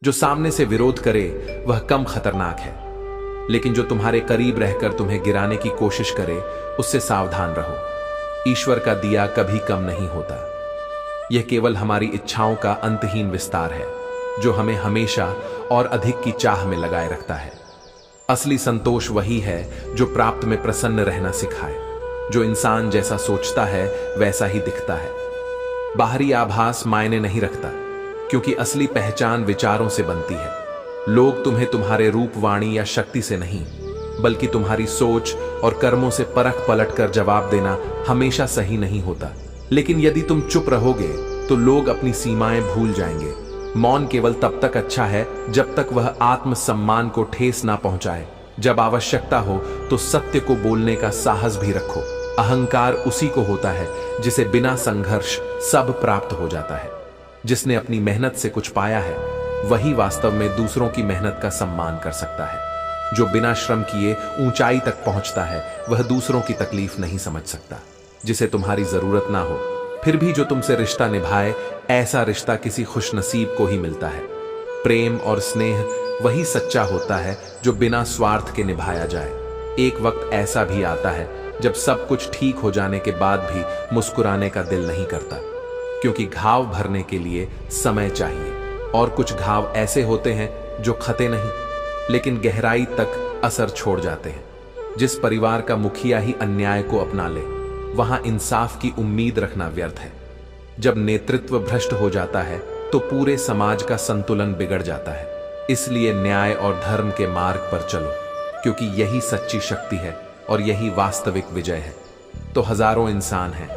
जो सामने से विरोध करे वह कम खतरनाक है, लेकिन जो तुम्हारे करीब रहकर तुम्हें गिराने की कोशिश करे उससे सावधान रहो। ईश्वर का दिया कभी कम नहीं होता। यह केवल हमारी इच्छाओं का अंतहीन विस्तार है जो हमें हमेशा और अधिक की चाह में लगाए रखता है। असली संतोष वही है जो प्राप्त में प्रसन्न रहना सिखाए, जो इंसान जैसा सोचता है वैसा ही दिखता है। बाहरी आभास मायने नहीं रखता, क्योंकि असली पहचान विचारों से बनती है। लोग तुम्हें तुम्हारे रूप, वाणी या शक्ति से नहीं, बल्कि तुम्हारी सोच और कर्मों से परख पलट कर जवाब देना हमेशा सही नहीं होता। लेकिन यदि तुम चुप रहोगे तो लोग अपनी सीमाएं भूल जाएंगे। मौन केवल तब तक अच्छा है जब तक वह आत्मसम्मान को ठेस ना पहुंचाए। जब आवश्यकता हो तो सत्य को बोलने का साहस भी रखो। अहंकार उसी को होता है जिसे बिना संघर्ष सब प्राप्त हो जाता है। जिसने अपनी मेहनत से कुछ पाया है वही वास्तव में दूसरों की मेहनत का सम्मान कर सकता है। जो बिना श्रम किए ऊंचाई तक पहुंचता है वह दूसरों की तकलीफ नहीं समझ सकता। जिसे तुम्हारी जरूरत ना हो फिर भी जो तुमसे रिश्ता निभाए, ऐसा रिश्ता किसी खुशनसीब को ही मिलता है। प्रेम और स्नेह वही सच्चा होता है जो बिना स्वार्थ के निभाया जाए। एक वक्त ऐसा भी आता है जब सब कुछ ठीक हो जाने के बाद भी मुस्कुराने का दिल नहीं करता, क्योंकि घाव भरने के लिए समय चाहिए। और कुछ घाव ऐसे होते हैं जो खते नहीं, लेकिन गहराई तक असर छोड़ जाते हैं। जिस परिवार का मुखिया ही अन्याय को अपना ले, वहां इंसाफ की उम्मीद रखना व्यर्थ है। जब नेतृत्व भ्रष्ट हो जाता है तो पूरे समाज का संतुलन बिगड़ जाता है। इसलिए न्याय और धर्म के मार्ग पर चलो, क्योंकि यही सच्ची शक्ति है और यही वास्तविक विजय है। तो हजारों इंसान हैं,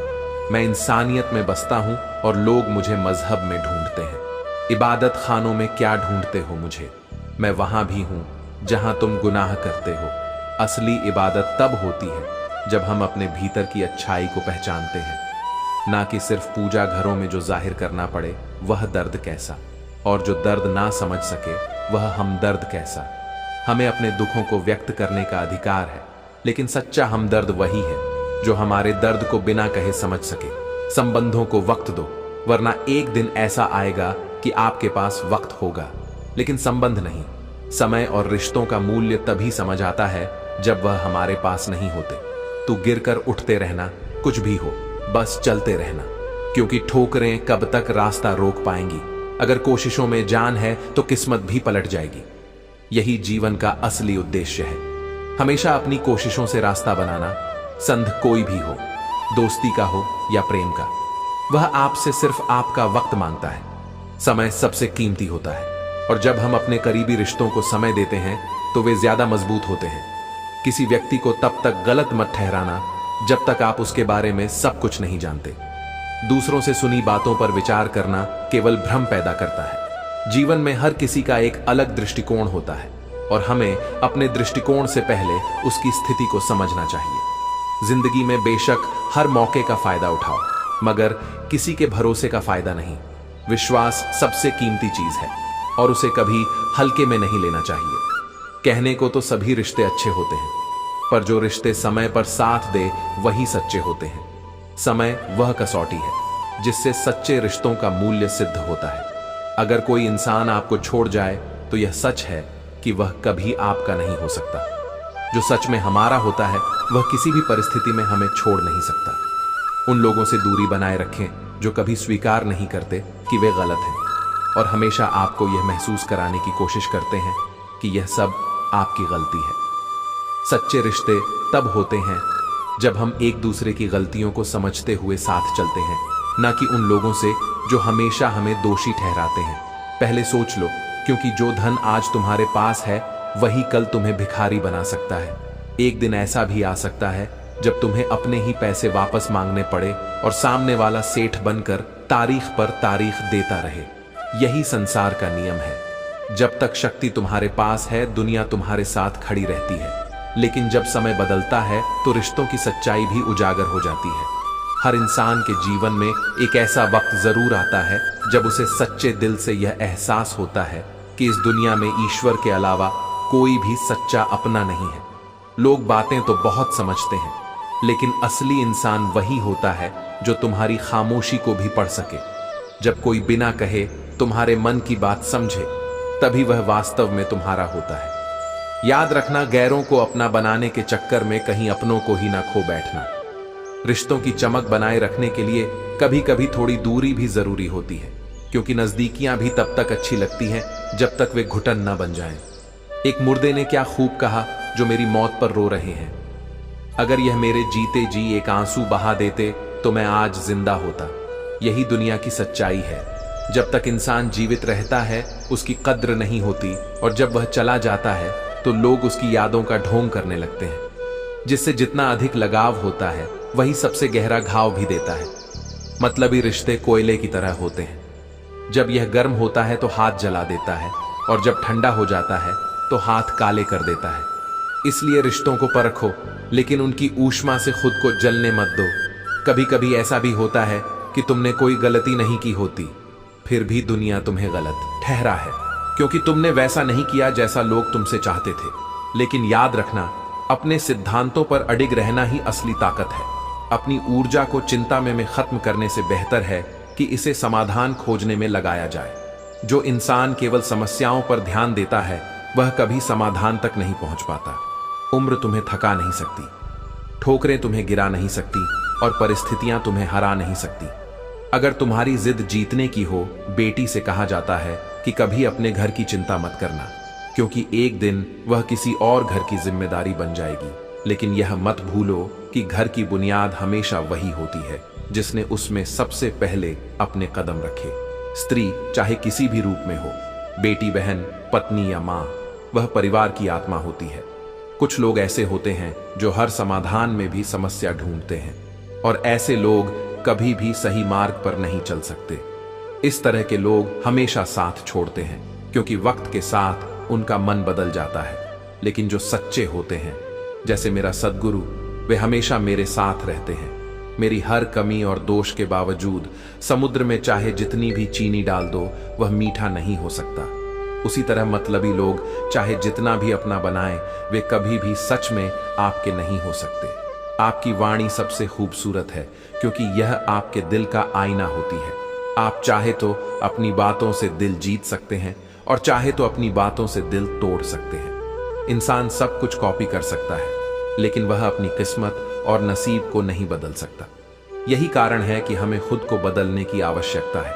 मैं इंसानियत में बसता हूं और लोग मुझे मजहब में ढूंढते हैं। इबादत खानों में क्या ढूंढते हो मुझे? मैं वहां भी हूं जहां तुम गुनाह करते हो। असली इबादत तब होती है जब हम अपने भीतर की अच्छाई को पहचानते हैं, ना कि सिर्फ पूजा घरों में जो जाहिर करना पड़े वह दर्द कैसा, और जो दर्द ना समझ सके वह हमदर्द कैसा। हमें अपने दुखों को व्यक्त करने का अधिकार है, लेकिन सच्चा हमदर्द वही है जो हमारे दर्द को बिना कहे समझ सके। संबंधों को वक्त दो, वरना एक दिन ऐसा आएगा कि आपके पास वक्त होगा लेकिन संबंध नहीं। समय और रिश्तों का मूल्य तभी समझ आता है जब वह हमारे पास नहीं होते। तो गिरकर उठते रहना, कुछ भी हो बस चलते रहना, क्योंकि ठोकरें कब तक रास्ता रोक पाएंगी। अगर कोशिशों में जान है तो किस्मत भी पलट जाएगी। यही जीवन का असली उद्देश्य है, हमेशा अपनी कोशिशों से रास्ता बनाना। संध कोई भी हो, दोस्ती का हो या प्रेम का, वह आपसे सिर्फ आपका वक्त मांगता है। समय सबसे कीमती होता है, और जब हम अपने करीबी रिश्तों को समय देते हैं तो वे ज्यादा मजबूत होते हैं। किसी व्यक्ति को तब तक गलत मत ठहराना जब तक आप उसके बारे में सब कुछ नहीं जानते। दूसरों से सुनी बातों पर विचार करना केवल भ्रम पैदा करता है। जीवन में हर किसी का एक अलग दृष्टिकोण होता है, और हमें अपने दृष्टिकोण से पहले उसकी स्थिति को समझना चाहिए। जिंदगी में बेशक हर मौके का फायदा उठाओ, मगर किसी के भरोसे का फायदा नहीं। विश्वास सबसे कीमती चीज है और उसे कभी हल्के में नहीं लेना चाहिए। कहने को तो सभी रिश्ते अच्छे होते हैं, पर जो रिश्ते समय पर साथ दे वही सच्चे होते हैं। समय वह कसौटी है जिससे सच्चे रिश्तों का मूल्य सिद्ध होता है। अगर कोई इंसान आपको छोड़ जाए तो यह सच है कि वह कभी आपका नहीं हो सकता। जो सच में हमारा होता है वह किसी भी परिस्थिति में हमें छोड़ नहीं सकता। उन लोगों से दूरी बनाए रखें जो कभी स्वीकार नहीं करते कि वे गलत हैं, और हमेशा आपको यह महसूस कराने की कोशिश करते हैं कि यह सब आपकी गलती है। सच्चे रिश्ते तब होते हैं जब हम एक दूसरे की गलतियों को समझते हुए साथ चलते हैं, ना कि उन लोगों से जो हमेशा हमें दोषी ठहराते हैं। पहले सोच लो, क्योंकि जो धन आज तुम्हारे पास है वही कल तुम्हें भिखारी बना सकता है। एक दिन ऐसा भी आ सकता है जब तुम्हें अपने ही पैसे वापस मांगने पड़े और सामने वाला सेठ बनकर तारीख पर तारीख देता रहे। यही संसार का नियम है। जब तक शक्ति तुम्हारे पास है दुनिया तुम्हारे साथ खड़ी रहती है, लेकिन जब समय बदलता है तो रिश्तों की सच्चाई भी उजागर हो जाती है। हर इंसान के जीवन में एक ऐसा वक्त जरूर आता है जब उसे सच्चे दिल से यह एहसास होता है कि इस दुनिया में ईश्वर के अलावा कोई भी सच्चा अपना नहीं है। लोग बातें तो बहुत समझते हैं, लेकिन असली इंसान वही होता है जो तुम्हारी खामोशी को भी पढ़ सके। जब कोई बिना कहे तुम्हारे मन की बात समझे तभी वह वास्तव में तुम्हारा होता है। याद रखना, गैरों को अपना बनाने के चक्कर में कहीं अपनों को ही ना खो बैठना। रिश्तों की चमक बनाए रखने के लिए कभी कभी थोड़ी दूरी भी जरूरी होती है, क्योंकि नजदीकियां भी तब तक अच्छी लगती हैं जब तक वे घुटन न बन जाएं। एक मुर्दे ने क्या खूब कहा जो मेरी मौत पर रो रहे हैं, अगर यह मेरे जीते जी एक आंसू बहा देते तो मैं आज जिंदा होता। यही दुनिया की सच्चाई है। जब तक इंसान जीवित रहता है उसकी कद्र नहीं होती, और जब वह चला जाता है तो लोग उसकी यादों का ढोंग करने लगते हैं। जिससे जितना अधिक लगाव होता है वही सबसे गहरा घाव भी देता है। मतलबी रिश्ते कोयले की तरह होते हैं। जब यह गर्म होता है तो हाथ जला देता है, और जब ठंडा हो जाता है तो हाथ काले कर देता है। इसलिए रिश्तों को परखो, लेकिन उनकी ऊष्मा से खुद को जलने मत दो। कभी कभी ऐसा भी होता है कि तुमने कोई गलती नहीं की होती, फिर भी दुनिया तुम्हें गलत ठहरा है, क्योंकि तुमने वैसा नहीं किया जैसा लोग तुमसे चाहते थे। लेकिन याद रखना, अपने सिद्धांतों पर अडिग रहना ही असली ताकत है। अपनी ऊर्जा को चिंता में खत्म करने से बेहतर है कि इसे समाधान खोजने में लगाया जाए। जो इंसान केवल समस्याओं पर ध्यान देता है वह कभी समाधान तक नहीं पहुंच पाता। उम्र तुम्हें थका नहीं सकती, ठोकरें तुम्हें गिरा नहीं सकती, और परिस्थितियां तुम्हें हरा नहीं सकती। अगर तुम्हारी जिद जीतने की हो, बेटी से कहा जाता है कि कभी अपने घर की चिंता मत करना, क्योंकि एक दिन वह किसी और घर की जिम्मेदारी बन जाएगी। लेकिन यह मत भूलो कि घर की बुनियाद हमेशा वही होती है जिसने उसमें सबसे पहले अपने कदम रखे। स्त्री चाहे किसी भी रूप में हो, बेटी, बहन, पत्नी या मां, वह परिवार की आत्मा होती है। कुछ लोग ऐसे होते हैं जो हर समाधान में भी समस्या ढूंढते हैं, और ऐसे लोग कभी भी सही मार्ग पर नहीं चल सकते। इस तरह के लोग हमेशा साथ छोड़ते हैं, क्योंकि वक्त के साथ उनका मन बदल जाता है। लेकिन जो सच्चे होते हैं, जैसे मेरा सद्गुरु, वे हमेशा मेरे साथ रहते हैं। मेरी हर कमी और दोष के बावजूद समुद्र में चाहे जितनी भी चीनी डाल दो वह मीठा नहीं हो सकता। उसी तरह मतलबी लोग चाहे जितना भी अपना बनाएं, वे कभी भी सच में आपके नहीं हो सकते। आपकी वाणी सबसे खूबसूरत है, क्योंकि यह आपके दिल का आईना होती है। आप चाहे तो अपनी बातों से दिल जीत सकते हैं, और चाहे तो अपनी बातों से दिल तोड़ सकते हैं। इंसान सब कुछ कॉपी कर सकता है, लेकिन वह अपनी किस्मत और नसीब को नहीं बदल सकता। यही कारण है कि हमें खुद को बदलने की आवश्यकता है,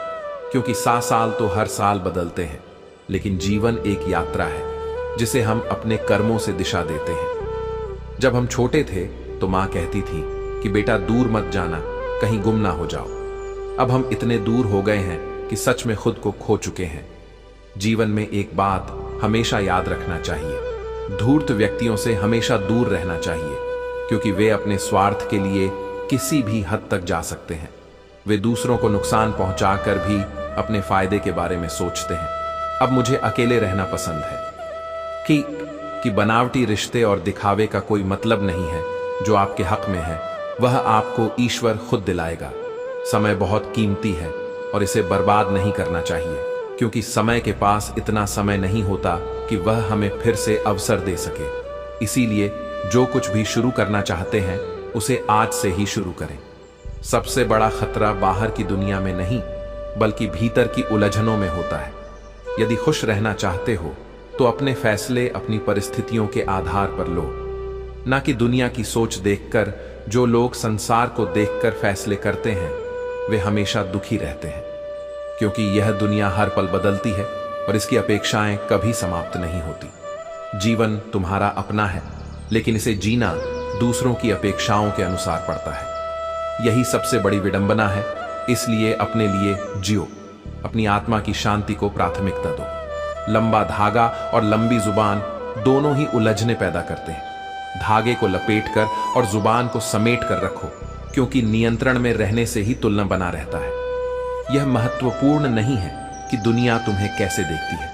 क्योंकि 100 साल तो हर साल बदलते हैं, लेकिन जीवन एक यात्रा है जिसे हम अपने कर्मों से दिशा देते हैं। जब हम छोटे थे तो माँ कहती थी कि बेटा दूर मत जाना, कहीं गुम ना हो जाओ। अब हम इतने दूर हो गए हैं कि सच में खुद को खो चुके हैं। जीवन में एक बात हमेशा याद रखना चाहिए, धूर्त व्यक्तियों से हमेशा दूर रहना चाहिए, क्योंकि वे अपने स्वार्थ के लिए किसी भी हद तक जा सकते हैं। वे दूसरों को नुकसान पहुंचाकर भी अपने फायदे के बारे में सोचते हैं। अब मुझे अकेले रहना पसंद है, कि बनावटी रिश्ते और दिखावे का कोई मतलब नहीं है। जो आपके हक में है वह आपको ईश्वर खुद दिलाएगा। समय बहुत कीमती है और इसे बर्बाद नहीं करना चाहिए, क्योंकि समय के पास इतना समय नहीं होता कि वह हमें फिर से अवसर दे सके। इसीलिए जो कुछ भी शुरू करना चाहते हैं उसे आज से ही शुरू करें। सबसे बड़ा खतरा बाहर की दुनिया में नहीं, बल्कि भीतर की उलझनों में होता है। यदि खुश रहना चाहते हो तो अपने फैसले अपनी परिस्थितियों के आधार पर लो, ना कि दुनिया की सोच देखकर। जो लोग संसार को देखकर फैसले करते हैं वे हमेशा दुखी रहते हैं, क्योंकि यह दुनिया हर पल बदलती है और इसकी अपेक्षाएं कभी समाप्त नहीं होती। जीवन तुम्हारा अपना है, लेकिन इसे जीना दूसरों की अपेक्षाओं के अनुसार पड़ता है। यही सबसे बड़ी विडंबना है। इसलिए अपने लिए जियो, अपनी आत्मा की शांति को प्राथमिकता दो। लंबा धागा और लंबी जुबान दोनों ही उलझने पैदा करते हैं। धागे को लपेटकर और जुबान को समेट कर रखो, क्योंकि नियंत्रण में रहने से ही तुलना बना रहता है। यह महत्वपूर्ण नहीं है कि दुनिया तुम्हें कैसे देखती है,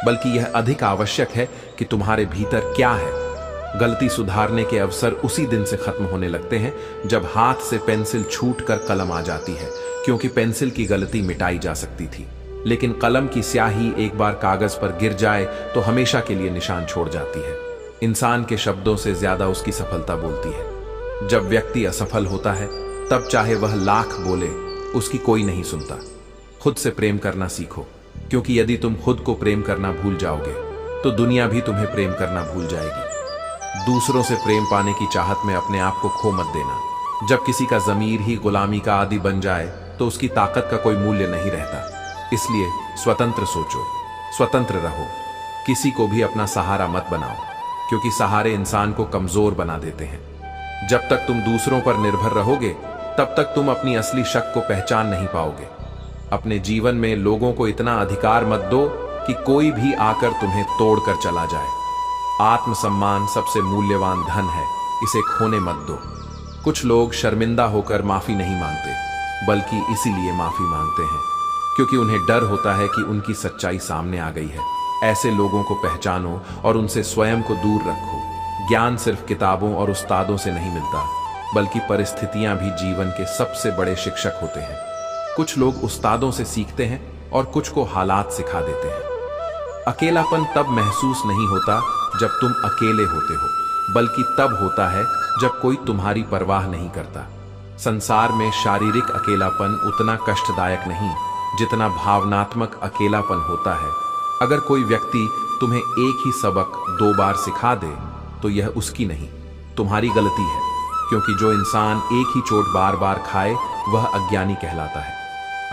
बल्कि यह अधिक आवश्यक है कि तुम्हारे भीतर क्या है। गलती सुधारने के अवसर उसी दिन से खत्म होने लगते हैं जब हाथ से पेंसिल छूटकर कलम आ जाती है, क्योंकि पेंसिल की गलती मिटाई जा सकती थी, लेकिन कलम की स्याही एक बार कागज पर गिर जाए तो हमेशा के लिए निशान छोड़ जाती है। इंसान के शब्दों से ज्यादा उसकी सफलता बोलती है। जब व्यक्ति असफल होता है तब चाहे वह लाख बोले उसकी कोई नहीं सुनता। खुद से प्रेम करना सीखो, क्योंकि यदि तुम खुद को प्रेम करना भूल जाओगे तो दुनिया भी तुम्हें प्रेम करना भूल जाएगी। दूसरों से प्रेम पाने की चाहत में अपने आप को खो मत देना। जब किसी का ज़मीर ही गुलामी का आदी बन जाए तो उसकी ताकत का कोई मूल्य नहीं रहता। इसलिए स्वतंत्र सोचो, स्वतंत्र रहो, किसी को भी अपना सहारा मत बनाओ, क्योंकि सहारे इंसान को कमजोर बना देते हैं। जब तक तुम दूसरों पर निर्भर रहोगे तब तक तुम अपनी असली शक्ति को पहचान नहीं पाओगे। अपने जीवन में लोगों को इतना अधिकार मत दो कि कोई भी आकर तुम्हें तोड़कर चला जाए। आत्मसम्मान सबसे मूल्यवान धन है, इसे खोने मत दो। कुछ लोग शर्मिंदा होकर माफी नहीं मांगते, बल्कि इसीलिए माफी मांगते हैं क्योंकि उन्हें डर होता है कि उनकी सच्चाई सामने आ गई है। ऐसे लोगों को पहचानो और उनसे स्वयं को दूर रखो। ज्ञान सिर्फ किताबों और उस्तादों से नहीं मिलता, बल्कि परिस्थितियां भी जीवन के सबसे बड़े शिक्षक होते हैं। कुछ लोग उस्तादों से सीखते हैं और कुछ को हालात सिखा देते हैं। अकेलापन तब महसूस नहीं होता जब तुम अकेले होते हो, बल्कि तब होता है जब कोई तुम्हारी परवाह नहीं करता। संसार में शारीरिक अकेलापन उतना कष्टदायक नहीं जितना भावनात्मक अकेलापन होता है। अगर कोई व्यक्ति तुम्हें एक ही सबक 2 बार सिखा दे तो यह उसकी नहीं, तुम्हारी गलती है, क्योंकि जो इंसान एक ही चोट बार बार खाए वह अज्ञानी कहलाता है।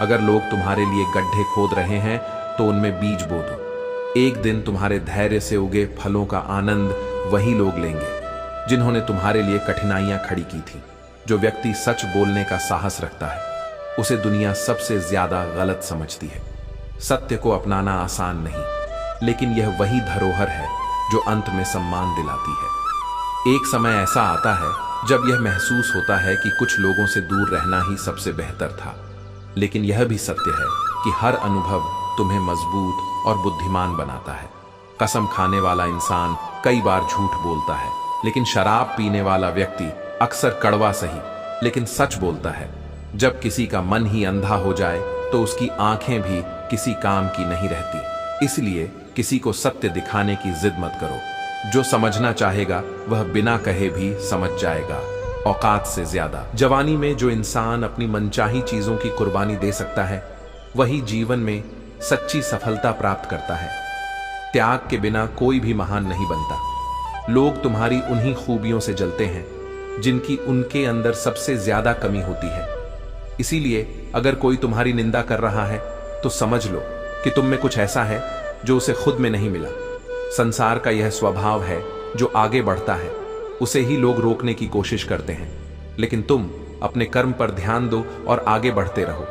अगर लोग तुम्हारे लिए गड्ढे खोद रहे हैं तो उनमें बीज बो दो। एक दिन तुम्हारे धैर्य से उगे फलों का आनंद वही लोग लेंगे जिन्होंने तुम्हारे लिए कठिनाइयां खड़ी की थी। जो व्यक्ति सच बोलने का साहस रखता है उसे दुनिया सबसे ज्यादा गलत समझती है। सत्य को अपनाना आसान नहीं, लेकिन यह वही धरोहर है जो अंत में सम्मान दिलाती है। एक समय ऐसा आता है जब यह महसूस होता है कि कुछ लोगों से दूर रहना ही सबसे बेहतर था, लेकिन यह भी सत्य है कि हर अनुभव तुम्हें मजबूत और बुद्धिमान बनाता है। कसम खाने वाला इंसान कई बार झूठ बोलता है, लेकिन शराब पीने वाला व्यक्ति अक्सर कड़वा सही लेकिन सच बोलता है। जब किसी का मन ही अंधा हो जाए तो उसकी आंखें भी किसी काम की नहीं रहती। इसलिए किसी को सत्य दिखाने की जिद मत करो। जो समझना चाहेगा वह बिना कहे भी समझ जाएगा, औकात से ज्यादा। जवानी में जो इंसान अपनी मनचाही चीजों की कुर्बानी दे सकता है वही जीवन में सच्ची सफलता प्राप्त करता है। त्याग के बिना कोई भी महान नहीं बनता। लोग तुम्हारी उन्हीं खूबियों से जलते हैं जिनकी उनके अंदर सबसे ज्यादा कमी होती है। इसीलिए अगर कोई तुम्हारी निंदा कर रहा है तो समझ लो कि तुम में कुछ ऐसा है जो उसे खुद में नहीं मिला। संसार का यह स्वभाव है, जो आगे बढ़ता है उसे ही लोग रोकने की कोशिश करते हैं, लेकिन तुम अपने कर्म पर ध्यान दो और आगे बढ़ते रहो।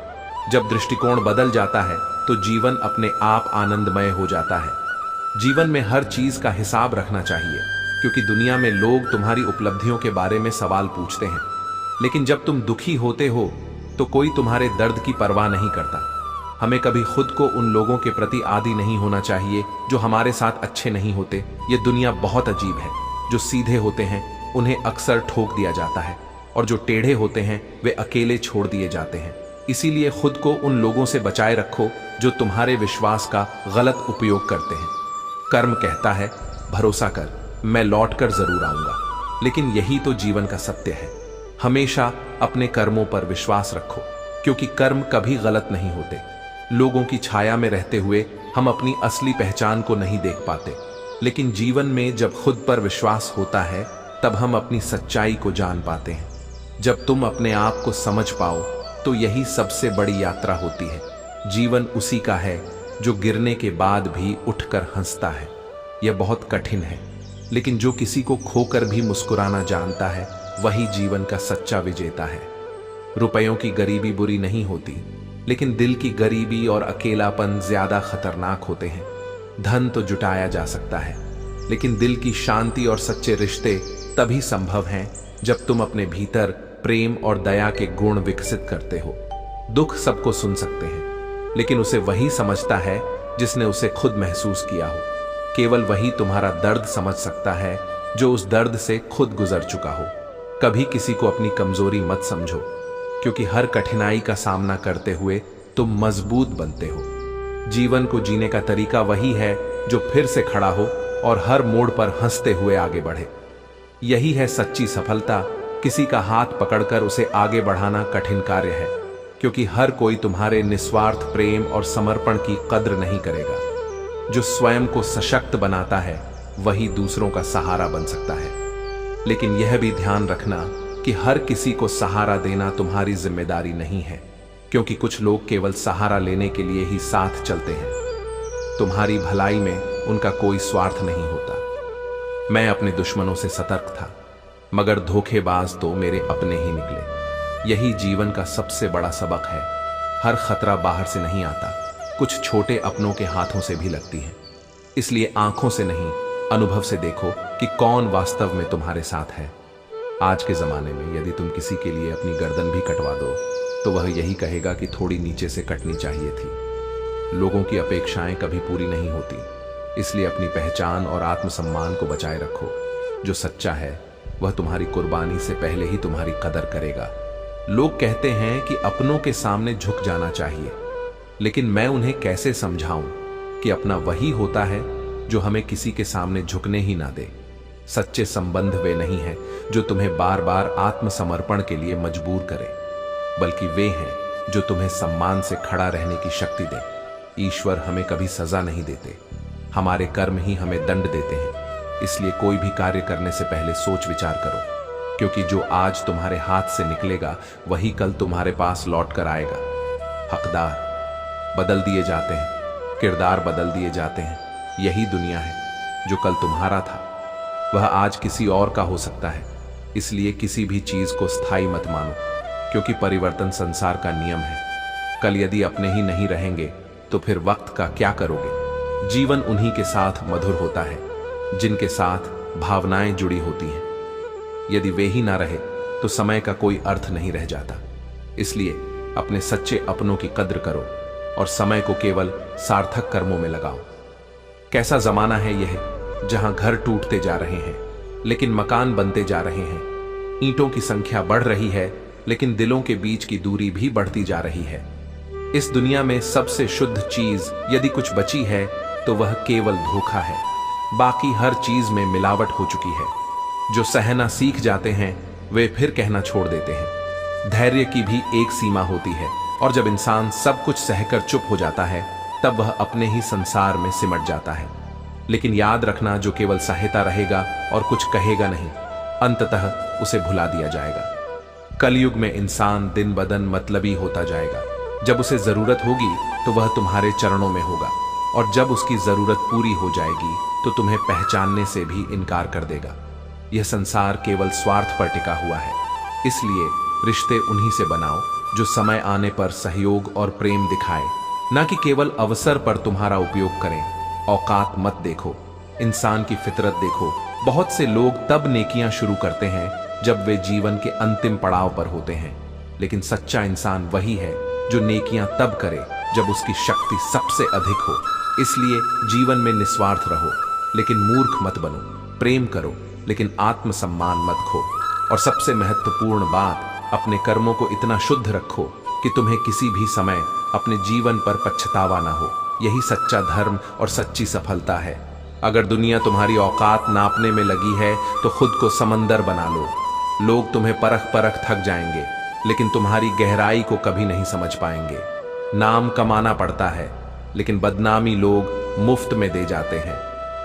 जब दृष्टिकोण बदल जाता है तो जीवन अपने आप आनंदमय हो जाता है। जीवन में हर चीज का हिसाब रखना चाहिए, क्योंकि दुनिया में लोग तुम्हारी उपलब्धियों के बारे में सवाल पूछते हैं, लेकिन जब तुम दुखी होते हो तो कोई तुम्हारे दर्द की परवाह नहीं करता। हमें कभी खुद को उन लोगों के प्रति आदी नहीं होना चाहिए जो हमारे साथ अच्छे नहीं होते। ये दुनिया बहुत अजीब है। जो सीधे होते हैं उन्हें अक्सर ठोक दिया जाता है, और जो टेढ़े होते हैं वे अकेले छोड़ दिए जाते हैं। इसीलिए खुद को उन लोगों से बचाए रखो जो तुम्हारे विश्वास का गलत उपयोग करते हैं। कर्म कहता है भरोसा कर, मैं लौट कर जरूर आऊंगा, लेकिन यही तो जीवन का सत्य है। हमेशा अपने कर्मों पर विश्वास रखो, क्योंकि कर्म कभी गलत नहीं होते। लोगों की छाया में रहते हुए हम अपनी असली पहचान को नहीं देख पाते, लेकिन जीवन में जब खुद पर विश्वास होता है तब हम अपनी सच्चाई को जान पाते हैं। जब तुम अपने आप को समझ पाओ तो यही सबसे बड़ी यात्रा होती है। जीवन उसी का है जो गिरने के बाद भी उठकर हंसता है। यह बहुत कठिन है, लेकिन जो किसी को खोकर भी मुस्कुराना जानता है वही जीवन का सच्चा विजेता है। रुपयों की गरीबी बुरी नहीं होती, लेकिन दिल की गरीबी और अकेलापन ज्यादा खतरनाक होते हैं। धन तो जुटाया जा सकता है, लेकिन दिल की शांति और सच्चे रिश्ते तभी संभव हैं जब तुम अपने भीतर प्रेम और दया के गुण विकसित करते हो। दुख सबको सुन सकते हैं, लेकिन उसे वही समझता है जिसने उसे खुद महसूस किया हो। केवल वही तुम्हारा दर्द समझ सकता है जो उस दर्द से खुद गुजर चुका हो। कभी किसी को अपनी कमजोरी मत समझो, क्योंकि हर कठिनाई का सामना करते हुए तुम मजबूत बनते हो। जीवन को जीने का तरीका वही है जो फिर से खड़ा हो और हर मोड़ पर हंसते हुए आगे बढ़े। यही है सच्ची सफलता। किसी का हाथ पकड़कर उसे आगे बढ़ाना कठिन कार्य है, क्योंकि हर कोई तुम्हारे निस्वार्थ प्रेम और समर्पण की कद्र नहीं करेगा। जो स्वयं को सशक्त बनाता है वही दूसरों का सहारा बन सकता है। लेकिन यह भी ध्यान रखना कि हर किसी को सहारा देना तुम्हारी जिम्मेदारी नहीं है, क्योंकि कुछ लोग केवल सहारा लेने के लिए ही साथ चलते हैं। तुम्हारी भलाई में उनका कोई स्वार्थ नहीं होता। मैं अपने दुश्मनों से सतर्क था, मगर धोखेबाज तो मेरे अपने ही निकले। यही जीवन का सबसे बड़ा सबक है। हर खतरा बाहर से नहीं आता, कुछ छोटे अपनों के हाथों से भी लगती है। इसलिए आंखों से नहीं, अनुभव से देखो कि कौन वास्तव में तुम्हारे साथ है। आज के जमाने में यदि तुम किसी के लिए अपनी गर्दन भी कटवा दो तो वह यही कहेगा कि थोड़ी नीचे से कटनी चाहिए थी। लोगों की अपेक्षाएं कभी पूरी नहीं होती, इसलिए अपनी पहचान और आत्मसम्मान को बचाए रखो। जो सच्चा है वह तुम्हारी कुर्बानी से पहले ही तुम्हारी कदर करेगा। लोग कहते हैं कि अपनों के सामने झुक जाना चाहिए, लेकिन मैं उन्हें कैसे समझाऊं कि अपना वही होता है जो हमें किसी के सामने झुकने ही ना दे। सच्चे संबंध वे नहीं हैं जो तुम्हें बार बार आत्मसमर्पण के लिए मजबूर करें, बल्कि वे हैं जो तुम्हें सम्मान से खड़ा रहने की शक्ति दें। ईश्वर हमें कभी सजा नहीं देते, हमारे कर्म ही हमें दंड देते हैं। इसलिए कोई भी कार्य करने से पहले सोच विचार करो, क्योंकि जो आज तुम्हारे हाथ से निकलेगा वही कल तुम्हारे पास लौट कर आएगा। हकदार बदल दिए जाते हैं, किरदार बदल दिए जाते हैं। यही दुनिया है। जो कल तुम्हारा था वह आज किसी और का हो सकता है। इसलिए किसी भी चीज को स्थायी मत मानो, क्योंकि परिवर्तन संसार का नियम है। कल यदि अपने ही नहीं रहेंगे तो फिर वक्त का क्या करोगे। जीवन उन्हीं के साथ मधुर होता है जिनके साथ भावनाएं जुड़ी होती हैं। यदि वे ही ना रहे तो समय का कोई अर्थ नहीं रह जाता। इसलिए अपने सच्चे अपनों की कद्र करो और समय को केवल सार्थक कर्मों में लगाओ। कैसा जमाना है यह, जहां घर टूटते जा रहे हैं लेकिन मकान बनते जा रहे हैं। ईंटों की संख्या बढ़ रही है लेकिन दिलों के बीच की दूरी भी बढ़ती जा रही है। इस दुनिया में सबसे शुद्ध चीज यदि कुछ बची है तो वह केवल धोखा है। बाकी हर चीज में मिलावट हो चुकी है। जो सहना सीख जाते हैं वे फिर कहना छोड़ देते हैं। धैर्य की भी एक सीमा होती है, और जब इंसान सब कुछ सहकर चुप हो जाता है तब वह अपने ही संसार में सिमट जाता है। लेकिन याद रखना, जो केवल सहता रहेगा और कुछ कहेगा नहीं, अंततः उसे भुला दिया जाएगा। कलयुग में इंसान दिन ब दिन मतलबी होता जाएगा। जब उसे जरूरत होगी तो वह तुम्हारे चरणों में होगा, और जब उसकी जरूरत पूरी हो जाएगी तो तुम्हें पहचानने से भी इनकार कर देगा। यह संसार केवल स्वार्थ पर टिका हुआ है। इसलिए रिश्ते उन्हीं से बनाओ जो समय आने पर सहयोग और प्रेम दिखाए, ना कि केवल अवसर पर तुम्हारा उपयोग करें। औकात मत देखो, इंसान की फितरत देखो। बहुत से लोग तब नेकियां शुरू करते हैं जब वे जीवन के अंतिम पड़ाव पर होते हैं, लेकिन सच्चा इंसान वही है जो नेकियां तब करे जब उसकी शक्ति सबसे अधिक हो। इसलिए जीवन में निस्वार्थ रहो, लेकिन मूर्ख मत बनो। प्रेम करो, लेकिन आत्मसम्मान मत खो। और सबसे महत्वपूर्ण बात, अपने कर्मों को इतना शुद्ध रखो कि तुम्हें किसी भी समय अपने जीवन पर पछतावा ना हो। यही सच्चा धर्म और सच्ची सफलता है। अगर दुनिया तुम्हारी औकात नापने में लगी है तो खुद को समंदर बना लो। लोग तुम्हें परख परख थक जाएंगे, लेकिन तुम्हारी गहराई को कभी नहीं समझ पाएंगे। नाम कमाना पड़ता है, लेकिन बदनामी लोग मुफ्त में दे जाते हैं।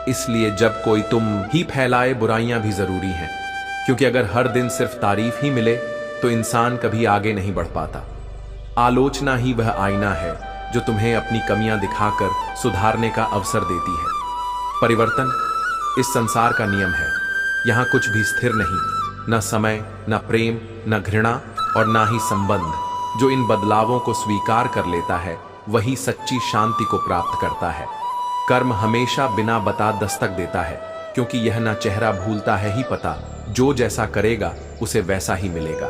इसलिए जब कोई तुम ही फैलाए, बुराइयां भी जरूरी हैं, क्योंकि अगर हर दिन सिर्फ तारीफ ही मिले तो इंसान कभी आगे नहीं बढ़ पाता। आलोचना ही वह आईना है जो तुम्हें अपनी कमियां दिखाकर सुधारने का अवसर देती है। परिवर्तन इस संसार का नियम है। यहां कुछ भी स्थिर नहीं, न समय, न प्रेम, न घृणा और न ही संबंध। जो इन बदलावों को स्वीकार कर लेता है वही सच्ची शांति को प्राप्त करता है। कर्म हमेशा बिना बता दस्तक देता है, क्योंकि यह न चेहरा भूलता है ही पता, जो जैसा करेगा उसे वैसा ही मिलेगा।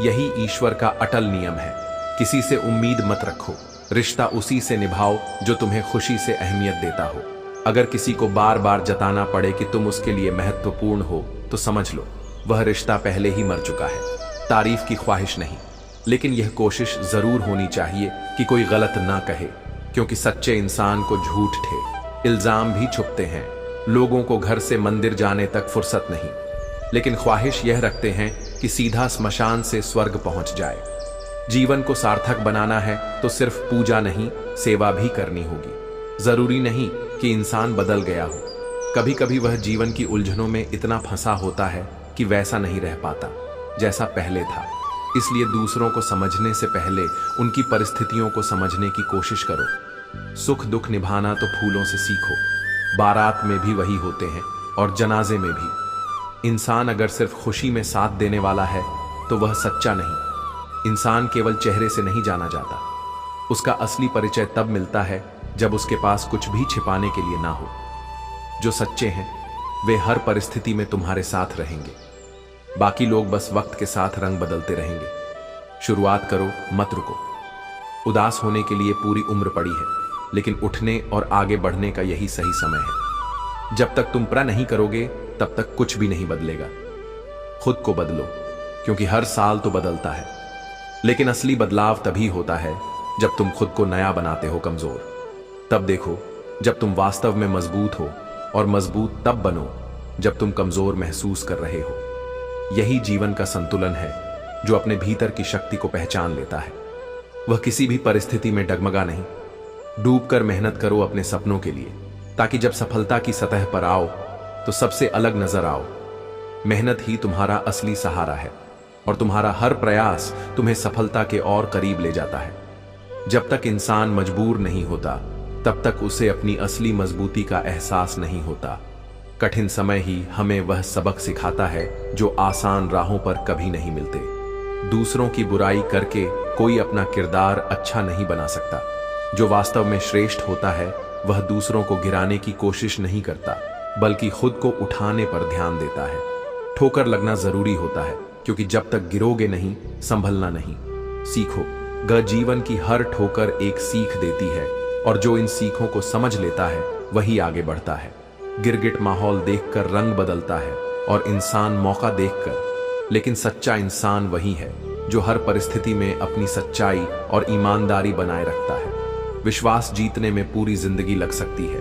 यही ईश्वर का अटल नियम है। किसी से उम्मीद मत रखो, रिश्ता उसी से निभाओ जो तुम्हें खुशी से अहमियत देता हो। अगर किसी को बार बार जताना पड़े कि तुम उसके लिए महत्वपूर्ण हो तो समझ लो वह रिश्ता पहले ही मर चुका है। तारीफ की ख्वाहिश नहीं, लेकिन यह कोशिश जरूर होनी चाहिए कि कोई गलत ना कहे, क्योंकि सच्चे इंसान को झूठ ठे इल्जाम भी छुपते हैं। लोगों को घर से मंदिर जाने तक फुर्सत नहीं, लेकिन ख्वाहिश यह रखते हैं कि सीधा स्मशान से स्वर्ग पहुंच जाए। जीवन को सार्थक बनाना है तो सिर्फ पूजा नहीं, सेवा भी करनी होगी। जरूरी नहीं कि इंसान बदल गया हो, कभी कभी वह जीवन की उलझनों में इतना फंसा होता है कि वैसा नहीं रह पाता जैसा पहले था। इसलिए दूसरों को समझने से पहले उनकी परिस्थितियों को समझने की कोशिश करो। सुख दुख निभाना तो फूलों से सीखो। बारात में भी वही होते हैं और जनाजे में भी। इंसान अगर सिर्फ खुशी में साथ देने वाला है तो वह सच्चा नहीं। इंसान केवल चेहरे से नहीं जाना जाता, उसका असली परिचय तब मिलता है जब उसके पास कुछ भी छिपाने के लिए ना हो। जो सच्चे हैं वे हर परिस्थिति में तुम्हारे साथ रहेंगे, बाकी लोग बस वक्त के साथ रंग बदलते रहेंगे। शुरुआत करो, मत रुको। उदास होने के लिए पूरी उम्र पड़ी है, लेकिन उठने और आगे बढ़ने का यही सही समय है। जब तक तुम प्रण नहीं करोगे तब तक कुछ भी नहीं बदलेगा। खुद को बदलो, क्योंकि हर साल तो बदलता है, लेकिन असली बदलाव तभी होता है जब तुम खुद को नया बनाते हो कमजोर। तब देखो जब तुम वास्तव में मजबूत हो, और मजबूत तब बनो जब तुम कमजोर महसूस कर रहे हो। यही जीवन का संतुलन है जो अपने भीतर की शक्ति को पहचान लेता है। वह किसी भी परिस्थिति में डगमगा नहीं। डूबकर मेहनत करो अपने सपनों के लिए, ताकि जब सफलता की सतह पर आओ तो सबसे अलग नजर आओ। मेहनत ही तुम्हारा असली सहारा है, और तुम्हारा हर प्रयास तुम्हें सफलता के और करीब ले जाता है। जब तक इंसान मजबूर नहीं होता तब तक उसे अपनी असली मजबूती का एहसास नहीं होता। कठिन समय ही हमें वह सबक सिखाता है जो आसान राहों पर कभी नहीं मिलते। दूसरों की बुराई करके कोई अपना किरदार अच्छा नहीं बना सकता। जो वास्तव में श्रेष्ठ होता है वह दूसरों को गिराने की कोशिश नहीं करता, बल्कि खुद को उठाने पर ध्यान देता है। ठोकर लगना जरूरी होता है, क्योंकि जब तक गिरोगे नहीं, संभलना नहीं। सीखो, जीवन की हर ठोकर एक सीख देती है, और जो इन सीखों को समझ लेता है वही आगे बढ़ता है। गिरगिट माहौल देखकर रंग बदलता है और इंसान मौका देखकर, लेकिन सच्चा इंसान वही है जो हर परिस्थिति में अपनी सच्चाई और ईमानदारी बनाए रखता है। विश्वास जीतने में पूरी जिंदगी लग सकती है,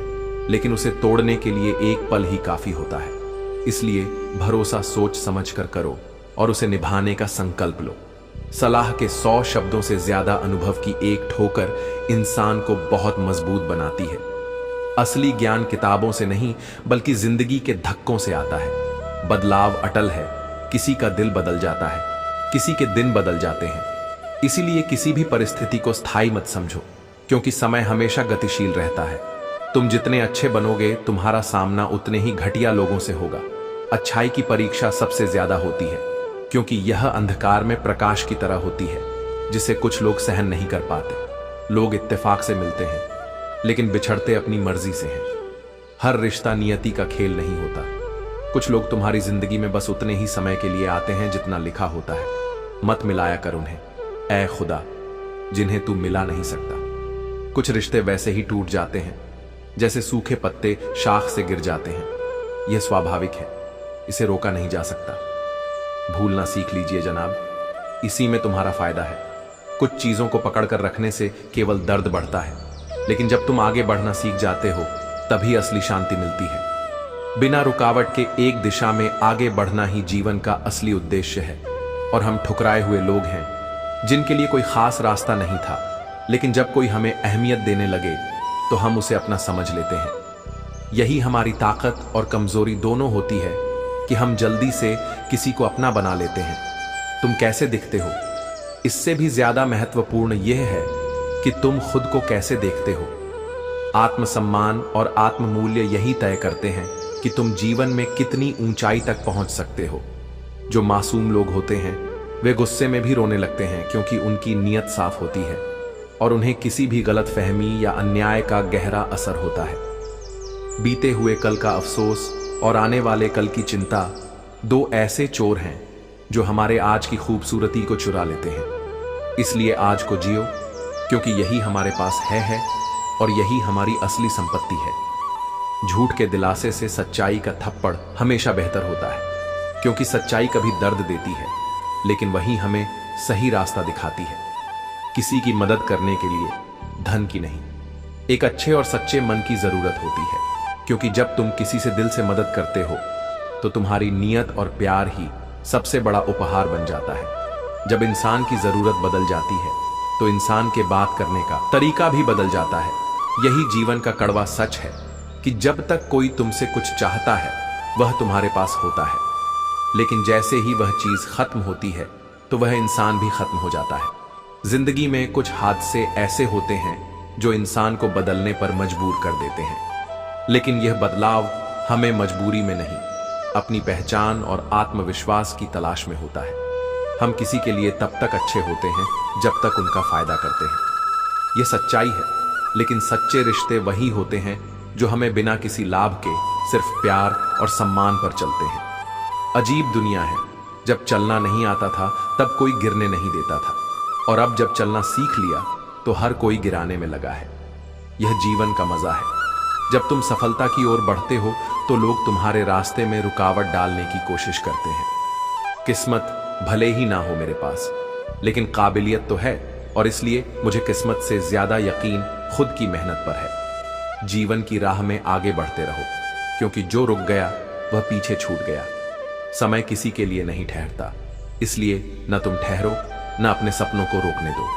लेकिन उसे तोड़ने के लिए एक पल ही काफी होता है। इसलिए भरोसा सोच समझ कर करो और उसे निभाने का संकल्प लो। सलाह के 100 शब्दों से ज्यादा अनुभव की एक ठोकर इंसान को बहुत मजबूत बनाती है। असली ज्ञान किताबों से नहीं, बल्कि जिंदगी के धक्कों से आता है। बदलाव अटल है, किसी का दिल बदल जाता है, किसी के दिन बदल जाते हैं। इसीलिए किसी भी परिस्थिति को स्थायी मत समझो, क्योंकि समय हमेशा गतिशील रहता है। तुम जितने अच्छे बनोगे, तुम्हारा सामना उतने ही घटिया लोगों से होगा। अच्छाई की परीक्षा सबसे ज्यादा होती है, क्योंकि यह अंधकार में प्रकाश की तरह होती है, जिसे कुछ लोग सहन नहीं कर पाते। लोग इत्तेफाक से मिलते हैं, लेकिन बिछड़ते अपनी मर्जी से हैं। हर रिश्ता नियति का खेल नहीं होता। कुछ लोग तुम्हारी जिंदगी में बस उतने ही समय के लिए आते हैं जितना लिखा होता है। मत मिलाया कर उन्हें, ऐ खुदा, जिन्हें तू मिला नहीं सकता। कुछ रिश्ते वैसे ही टूट जाते हैं जैसे सूखे पत्ते शाख से गिर जाते हैं। यह स्वाभाविक है, इसे रोका नहीं जा सकता। भूलना सीख लीजिए जनाब, इसी में तुम्हारा फायदा है। कुछ चीजों को पकड़कर रखने से केवल दर्द बढ़ता है, लेकिन जब तुम आगे बढ़ना सीख जाते हो तभी असली शांति मिलती है। बिना रुकावट के एक दिशा में आगे बढ़ना ही जीवन का असली उद्देश्य है। और हम ठुकराए हुए लोग हैं जिनके लिए कोई खास रास्ता नहीं था, लेकिन जब कोई हमें अहमियत देने लगे तो हम उसे अपना समझ लेते हैं। यही हमारी ताकत और कमजोरी दोनों होती है कि हम जल्दी से किसी को अपना बना लेते हैं। तुम कैसे दिखते हो, इससे भी ज्यादा महत्वपूर्ण यह है कि तुम खुद को कैसे देखते हो। आत्मसम्मान और आत्ममूल्य यही तय करते हैं कि तुम जीवन में कितनी ऊंचाई तक पहुंच सकते हो। जो मासूम लोग होते हैं वे गुस्से में भी रोने लगते हैं, क्योंकि उनकी नीयत साफ होती है और उन्हें किसी भी गलतफहमी या अन्याय का गहरा असर होता है। बीते हुए कल का अफसोस और आने वाले कल की चिंता दो ऐसे चोर हैं जो हमारे आज की खूबसूरती को चुरा लेते हैं। इसलिए आज को जियो, क्योंकि यही हमारे पास है और यही हमारी असली संपत्ति है। झूठ के दिलासे से सच्चाई का थप्पड़ हमेशा बेहतर होता है, क्योंकि सच्चाई कभी दर्द देती है, लेकिन वही हमें सही रास्ता दिखाती है। किसी की मदद करने के लिए, धन की नहीं, एक अच्छे और सच्चे मन की जरूरत होती है। क्योंकि जब तुम किसी से दिल से मदद करते हो तो तुम्हारी नीयत और प्यार ही सबसे बड़ा उपहार बन जाता है। जब इंसान की जरूरत बदल जाती है तो इंसान के बात करने का तरीका भी बदल जाता है। यही जीवन का कड़वा सच है कि जब तक कोई तुमसे कुछ चाहता है वह तुम्हारे पास होता है, लेकिन जैसे ही वह चीज खत्म होती है तो वह इंसान भी खत्म हो जाता है। जिंदगी में कुछ हादसे ऐसे होते हैं जो इंसान को बदलने पर मजबूर कर देते हैं, लेकिन यह बदलाव हमें मजबूरी में नहीं, अपनी पहचान और आत्मविश्वास की तलाश में होता है। हम किसी के लिए तब तक अच्छे होते हैं जब तक उनका फायदा करते हैं। यह सच्चाई है, लेकिन सच्चे रिश्ते वही होते हैं जो हमें बिना किसी लाभ के सिर्फ प्यार और सम्मान पर चलते हैं। अजीब दुनिया है, जब चलना नहीं आता था तब कोई गिरने नहीं देता था, और अब जब चलना सीख लिया तो हर कोई गिराने में लगा है। यह जीवन का मजा है। जब तुम सफलता की ओर बढ़ते हो तो लोग तुम्हारे रास्ते में रुकावट डालने की कोशिश करते हैं। किस्मत भले ही ना हो मेरे पास, लेकिन काबिलियत तो है, और इसलिए मुझे किस्मत से ज्यादा यकीन खुद की मेहनत पर है। जीवन की राह में आगे बढ़ते रहो, क्योंकि जो रुक गया वह पीछे छूट गया। समय किसी के लिए नहीं ठहरता, इसलिए न तुम ठहरो न अपने सपनों को रोकने दो।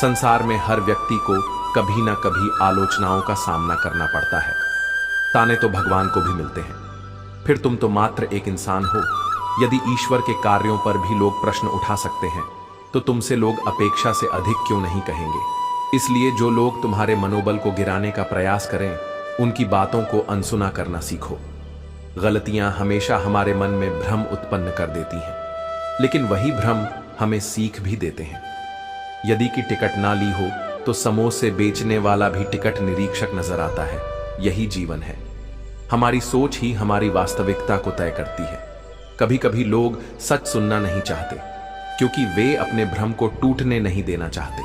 संसार में हर व्यक्ति को कभी ना कभी आलोचनाओं का सामना करना पड़ता है। ताने तो भगवान को भी मिलते हैं। फिर तुम तो मात्र एक इंसान हो। यदि ईश्वर के कार्यों पर भी लोग प्रश्न उठा सकते हैं तो तुमसे लोग अपेक्षा से अधिक क्यों नहीं कहेंगे। इसलिए जो लोग तुम्हारे मनोबल को गिराने का प्रयास करें, उनकी बातों को अनसुना करना सीखो। गलतियां हमेशा हमारे मन में भ्रम उत्पन्न कर देती हैं, लेकिन वही भ्रम हमें सीख भी देते हैं। यदि की टिकट ना ली हो तो समोसे बेचने वाला भी टिकट निरीक्षक नजर आता है। यही जीवन है। हमारी सोच ही हमारी वास्तविकता को तय करती है। कभी कभी लोग सच सुनना नहीं चाहते, क्योंकि वे अपने भ्रम को टूटने नहीं देना चाहते।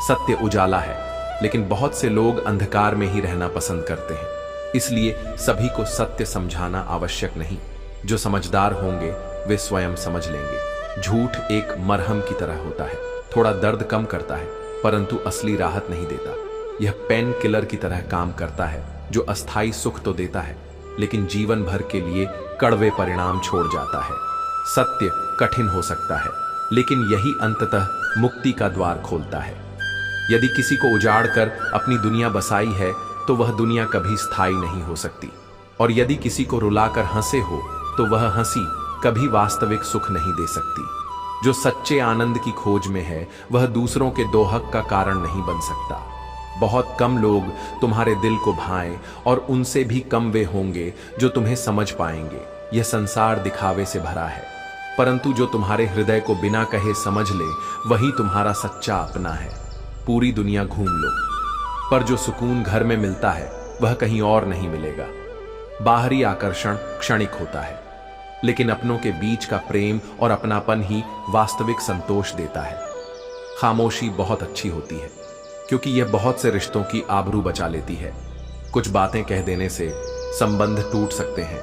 सत्य उजाला है, लेकिन बहुत से लोग अंधकार में ही रहना पसंद करते हैं। इसलिए सभी को सत्य समझाना आवश्यक नहीं। जो समझदार होंगे वे स्वयं समझ लेंगे। झूठ एक मरहम की तरह होता है, थोड़ा दर्द कम करता है, परंतु असली राहत नहीं देता। यह पेन किलर की तरह काम करता है, जो अस्थायी सुख तो देता है, लेकिन जीवन भर के लिए कड़वे परिणाम छोड़ जाता है। सत्य कठिन हो सकता है, लेकिन यही अंततः मुक्ति का द्वार खोलता है। यदि किसी को उजाड़ कर अपनी दुनिया बसाई है तो वह दुनिया कभी स्थायी नहीं हो सकती, और यदि किसी को रुलाकर हंसे हो तो वह हंसी कभी वास्तविक सुख नहीं दे सकती। जो सच्चे आनंद की खोज में है वह दूसरों के दोहक का कारण नहीं बन सकता। बहुत कम लोग तुम्हारे दिल को भाएं, और उनसे भी कम वे होंगे जो तुम्हें समझ पाएंगे। यह संसार दिखावे से भरा है, परंतु जो तुम्हारे हृदय को बिना कहे समझ ले वही तुम्हारा सच्चा अपना है। पूरी दुनिया घूम लो, पर जो सुकून घर में मिलता है वह कहीं और नहीं मिलेगा। बाहरी आकर्षण क्षणिक होता है, लेकिन अपनों के बीच का प्रेम और अपनापन ही वास्तविक संतोष देता है। खामोशी बहुत अच्छी होती है, क्योंकि यह बहुत से रिश्तों की आबरू बचा लेती है। कुछ बातें कह देने से संबंध टूट सकते हैं,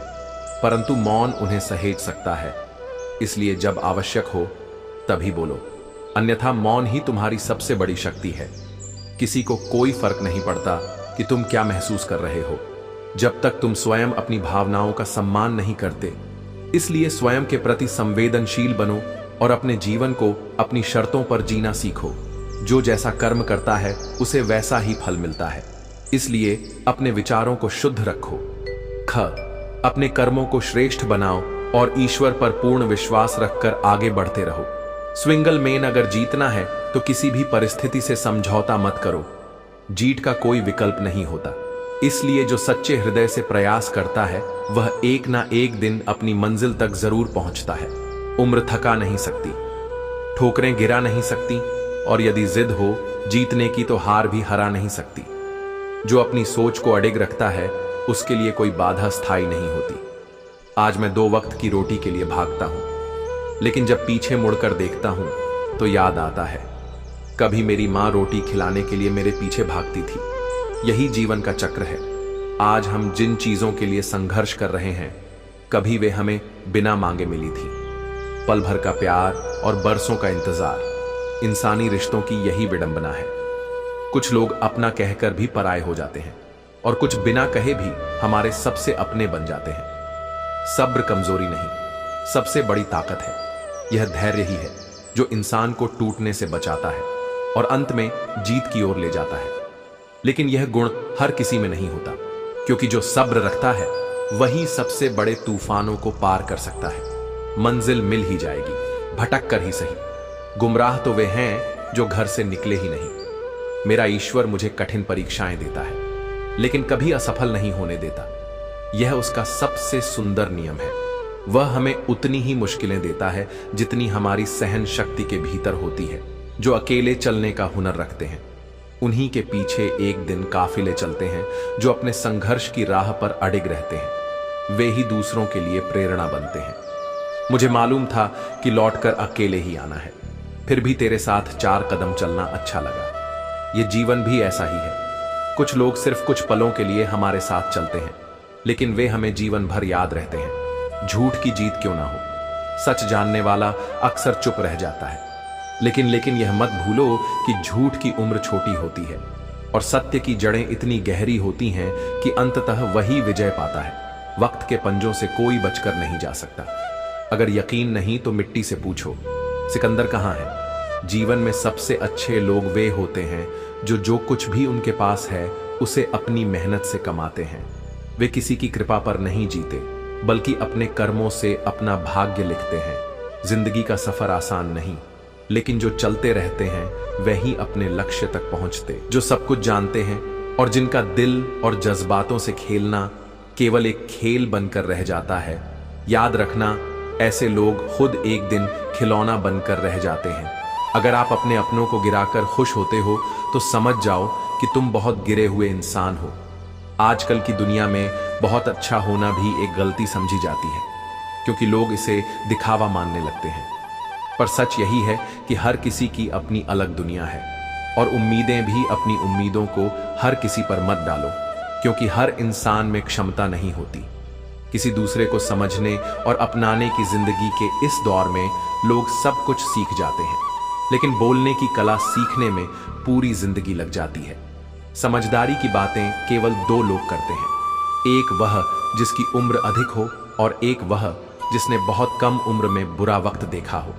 परंतु मौन उन्हें सहेज सकता है। इसलिए जब आवश्यक हो तभी बोलो, अन्यथा मौन ही तुम्हारी सबसे बड़ी शक्ति है। किसी को कोई फर्क नहीं पड़ता कि तुम क्या महसूस कर रहे हो, जब तक तुम स्वयं अपनी भावनाओं का सम्मान नहीं करते। इसलिए स्वयं के प्रति संवेदनशील बनो और अपने जीवन को अपनी शर्तों पर जीना सीखो। जो जैसा कर्म करता है उसे वैसा ही फल मिलता है। इसलिए अपने विचारों को शुद्ध रखो। ख, अपने कर्मों को श्रेष्ठ बनाओ और ईश्वर पर पूर्ण विश्वास रखकर आगे बढ़ते रहो। स्विंगल मेन अगर जीतना है तो किसी भी परिस्थिति से समझौता मत करो। जीत का कोई विकल्प नहीं होता। इसलिए जो सच्चे हृदय से प्रयास करता है वह एक ना एक दिन अपनी मंजिल तक जरूर पहुंचता है। उम्र थका नहीं सकती, ठोकरें गिरा नहीं सकती, और यदि जिद हो जीतने की तो हार भी हरा नहीं सकती। जो अपनी सोच को अडिग रखता है उसके लिए कोई बाधा स्थायी नहीं होती। आज मैं 2 वक्त की रोटी के लिए भागता हूं, लेकिन जब पीछे मुड़कर देखता हूं तो याद आता है कभी मेरी मां रोटी खिलाने के लिए मेरे पीछे भागती थी। यही जीवन का चक्र है। आज हम जिन चीजों के लिए संघर्ष कर रहे हैं कभी वे हमें बिना मांगे मिली थी। पल भर का प्यार और बरसों का इंतजार, इंसानी रिश्तों की यही विडंबना है। कुछ लोग अपना कहकर भी पराये हो जाते हैं, और कुछ बिना कहे भी हमारे सबसे अपने बन जाते हैं। सब्र कमजोरी नहीं, सबसे बड़ी ताकत है। यह धैर्य ही है जो इंसान को टूटने से बचाता है और अंत में जीत की ओर ले जाता है। लेकिन यह गुण हर किसी में नहीं होता, क्योंकि जो सब्र रखता है वही सबसे बड़े तूफानों को पार कर सकता है। मंजिल मिल ही जाएगी, भटक कर ही सही। गुमराह तो वे हैं जो घर से निकले ही नहीं। मेरा ईश्वर मुझे कठिन परीक्षाएं देता है, लेकिन कभी असफल नहीं होने देता। यह उसका सबसे सुंदर नियम है। वह हमें उतनी ही मुश्किलें देता है जितनी हमारी सहन शक्ति के भीतर होती है। जो अकेले चलने का हुनर रखते हैं, उन्हीं के पीछे एक दिन काफिले चलते हैं। जो अपने संघर्ष की राह पर अडिग रहते हैं, वे ही दूसरों के लिए प्रेरणा बनते हैं। मुझे मालूम था कि लौटकर अकेले ही आना है, फिर भी तेरे साथ 4 कदम चलना अच्छा लगा। ये जीवन भी ऐसा ही है। कुछ लोग सिर्फ कुछ पलों के लिए हमारे साथ चलते हैं, लेकिन वे हमें जीवन भर याद रहते हैं। झूठ की जीत क्यों ना हो, सच जानने वाला अक्सर चुप रह जाता है। लेकिन यह मत भूलो कि झूठ की उम्र छोटी होती है और सत्य की जड़ें इतनी गहरी होती हैं कि अंततः वही विजय पाता है। वक्त के पंजों से कोई बचकर नहीं जा सकता। अगर यकीन नहीं तो मिट्टी से पूछो, सिकंदर कहाँ है? जीवन में सबसे अच्छे लोग वे होते हैं जो कुछ भी उनके पास है उसे अपनी मेहनत से कमाते हैं। वे किसी की कृपा पर नहीं जीते, बल्कि अपने कर्मों से अपना भाग्य लिखते हैं। जिंदगी का सफर आसान नहीं, लेकिन जो चलते रहते हैं वही अपने लक्ष्य तक पहुंचते। जो सब कुछ जानते हैं और जिनका दिल और जज्बातों से खेलना केवल एक खेल बनकर रह जाता है। याद रखना, ऐसे लोग खुद एक दिन खिलौना बनकर रह जाते हैं। अगर आप अपने अपनों को गिराकर खुश होते हो तो समझ जाओ कि तुम बहुत गिरे हुए इंसान हो। आजकल की दुनिया में बहुत अच्छा होना भी एक गलती समझी जाती है, क्योंकि लोग इसे दिखावा मानने लगते हैं। पर सच यही है कि हर किसी की अपनी अलग दुनिया है, और उम्मीदें भी अपनी उम्मीदों को हर किसी पर मत डालो, क्योंकि हर इंसान में क्षमता नहीं होती। किसी दूसरे को समझने और अपनाने की जिंदगी के इस दौर में लोग सब कुछ सीख जाते हैं, लेकिन बोलने की कला सीखने में पूरी जिंदगी लग जाती है। समझदारी की बातें केवल 2 लोग करते हैं, एक वह जिसकी उम्र अधिक हो और एक वह जिसने बहुत कम उम्र में बुरा वक्त देखा हो।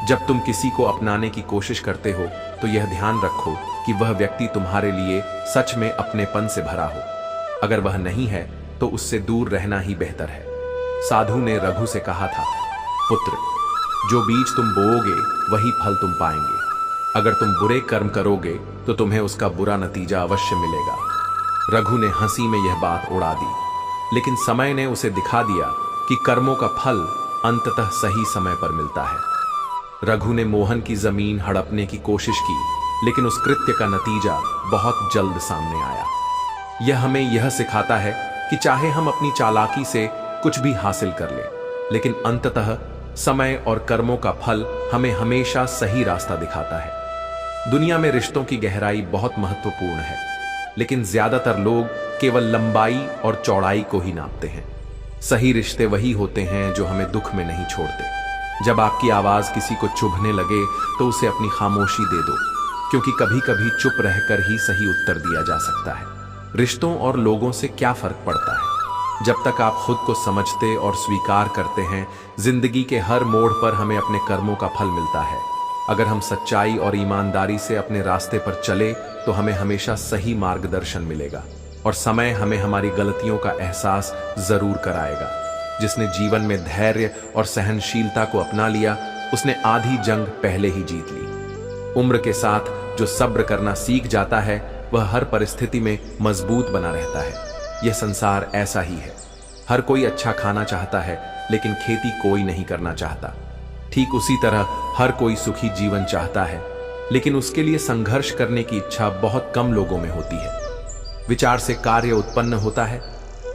जब तुम किसी को अपनाने की कोशिश करते हो तो यह ध्यान रखो कि वह व्यक्ति तुम्हारे लिए सच में अपनेपन से भरा हो। अगर वह नहीं है तो उससे दूर रहना ही बेहतर है। साधु ने रघु से कहा था, पुत्र, जो बीज तुम बोओगे वही फल तुम पाएंगे। अगर तुम बुरे कर्म करोगे तो तुम्हें उसका बुरा नतीजा अवश्य मिलेगा। रघु ने हंसी में यह बात उड़ा दी, लेकिन समय ने उसे दिखा दिया कि कर्मों का फल अंततः सही समय पर मिलता है। रघु ने मोहन की जमीन हड़पने की कोशिश की, लेकिन उस कृत्य का नतीजा बहुत जल्द सामने आया। यह हमें यह सिखाता है कि चाहे हम अपनी चालाकी से कुछ भी हासिल कर लें, लेकिन अंततः समय और कर्मों का फल हमें हमेशा सही रास्ता दिखाता है। दुनिया में रिश्तों की गहराई बहुत महत्वपूर्ण है, लेकिन ज्यादातर लोग केवल लंबाई और चौड़ाई को ही नापते हैं। सही रिश्ते वही होते हैं जो हमें दुख में नहीं छोड़ते। जब आपकी आवाज किसी को चुभने लगे तो उसे अपनी खामोशी दे दो, क्योंकि कभी कभी चुप रहकर ही सही उत्तर दिया जा सकता है। रिश्तों और लोगों से क्या फर्क पड़ता है? जब तक आप खुद को समझते और स्वीकार करते हैं, जिंदगी के हर मोड़ पर हमें अपने कर्मों का फल मिलता है। अगर हम सच्चाई और ईमानदारी से अपने रास्ते पर चले तो हमें हमेशा सही मार्गदर्शन मिलेगा, और समय हमें हमारी गलतियों का एहसास जरूर कराएगा। जिसने जीवन में धैर्य और सहनशीलता को अपना लिया, उसने आधी जंग पहले ही जीत ली। उम्र के साथ जो सब्र करना सीख जाता है, वह हर परिस्थिति में मजबूत बना रहता है। यह संसार ऐसा ही है। हर कोई अच्छा खाना चाहता है, लेकिन खेती कोई नहीं करना चाहता। ठीक उसी तरह हर कोई सुखी जीवन चाहता है, लेकिन उसके लिए संघर्ष करने की इच्छा बहुत कम लोगों में होती है। विचार से कार्य उत्पन्न होता है,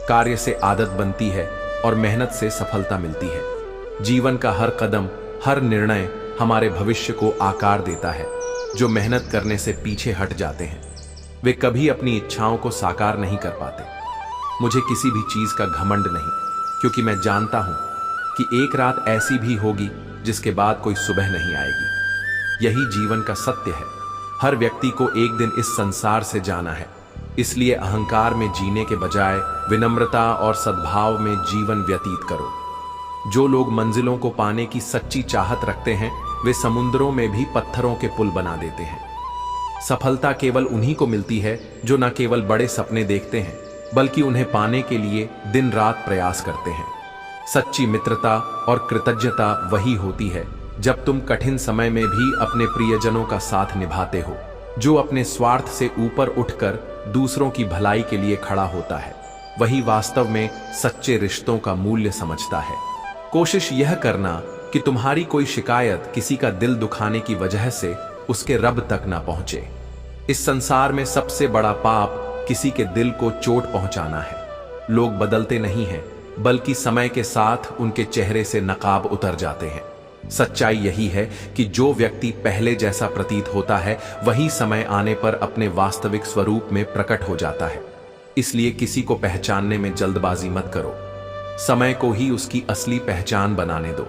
कार्य से आदत बनती है, और मेहनत से सफलता मिलती है। जीवन का हर कदम, हर निर्णय हमारे भविष्य को आकार देता है। जो मेहनत करने से पीछे हट जाते हैं, वे कभी अपनी इच्छाओं को साकार नहीं कर पाते। मुझे किसी भी चीज का घमंड नहीं, क्योंकि मैं जानता हूं कि एक रात ऐसी भी होगी जिसके बाद कोई सुबह नहीं आएगी। यही जीवन का सत्य है। हर व्यक्ति को एक दिन इस संसार से जाना है, इसलिए अहंकार में जीने के बजाय विनम्रता और सद्भाव में जीवन व्यतीत करो। जो लोग मंजिलों को पाने की सच्ची चाहत रखते हैं, वे समुद्रों में भी पत्थरों के पुल बना देते हैं। सफलता केवल उन्हीं को मिलती है जो न केवल बड़े सपने देखते हैं बल्कि उन्हें पाने के लिए दिन रात प्रयास करते हैं। सच्ची मित्रता और कृतज्ञता वही होती है जब तुम कठिन समय में भी अपने प्रियजनों का साथ निभाते हो। जो अपने स्वार्थ से ऊपर उठकर दूसरों की भलाई के लिए खड़ा होता है वही वास्तव में सच्चे रिश्तों का मूल्य समझता है। कोशिश यह करना कि तुम्हारी कोई शिकायत किसी का दिल दुखाने की वजह से उसके रब तक ना पहुंचे। इस संसार में सबसे बड़ा पाप किसी के दिल को चोट पहुंचाना है। लोग बदलते नहीं हैं बल्कि समय के साथ उनके चेहरे से नकाब उतर जाते हैं। सच्चाई यही है कि जो व्यक्ति पहले जैसा प्रतीत होता है वही समय आने पर अपने वास्तविक स्वरूप में प्रकट हो जाता है। इसलिए किसी को पहचानने में जल्दबाजी मत करो, समय को ही उसकी असली पहचान बनाने दो।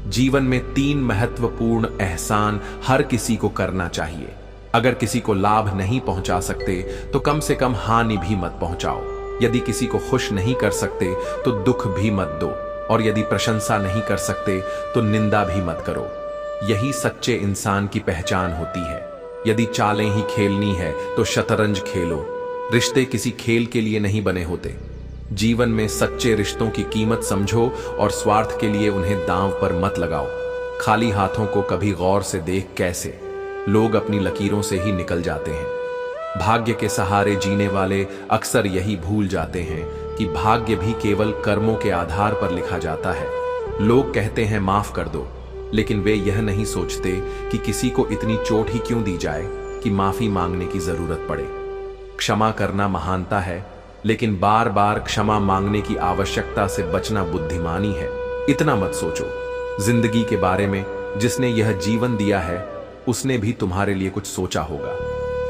जीवन में 3 महत्वपूर्ण एहसान हर किसी को करना चाहिए। अगर किसी को लाभ नहीं पहुंचा सकते तो कम से कम हानि भी मत पहुंचाओ। यदि किसी को खुश नहीं कर सकते तो दुख भी मत दो, और यदि प्रशंसा नहीं कर सकते तो निंदा भी मत करो। यही सच्चे इंसान की पहचान होती है। यदि चालें ही खेलनी है तो शतरंज खेलो। रिश्ते किसी खेल के लिए नहीं बने होते। जीवन में सच्चे रिश्तों की कीमत समझो और स्वार्थ के लिए उन्हें दांव पर मत लगाओ। खाली हाथों को कभी गौर से देख कैसे लोग अपनी लकीरों से ही निकल जाते हैं। भाग्य के सहारे जीने वाले अक्सर यही भूल जाते हैं कि भाग्य भी केवल कर्मों के आधार पर लिखा जाता है। लोग कहते हैं माफ कर दो, लेकिन वे यह नहीं सोचते कि किसी को इतनी चोट ही क्यों दी जाए कि माफी मांगने की जरूरत पड़े। क्षमा करना महानता है, लेकिन बार बार क्षमा मांगने की आवश्यकता से बचना बुद्धिमानी है। इतना मत सोचो। जिंदगी के बारे में जिसने यह जीवन दिया है उसने भी तुम्हारे लिए कुछ सोचा होगा।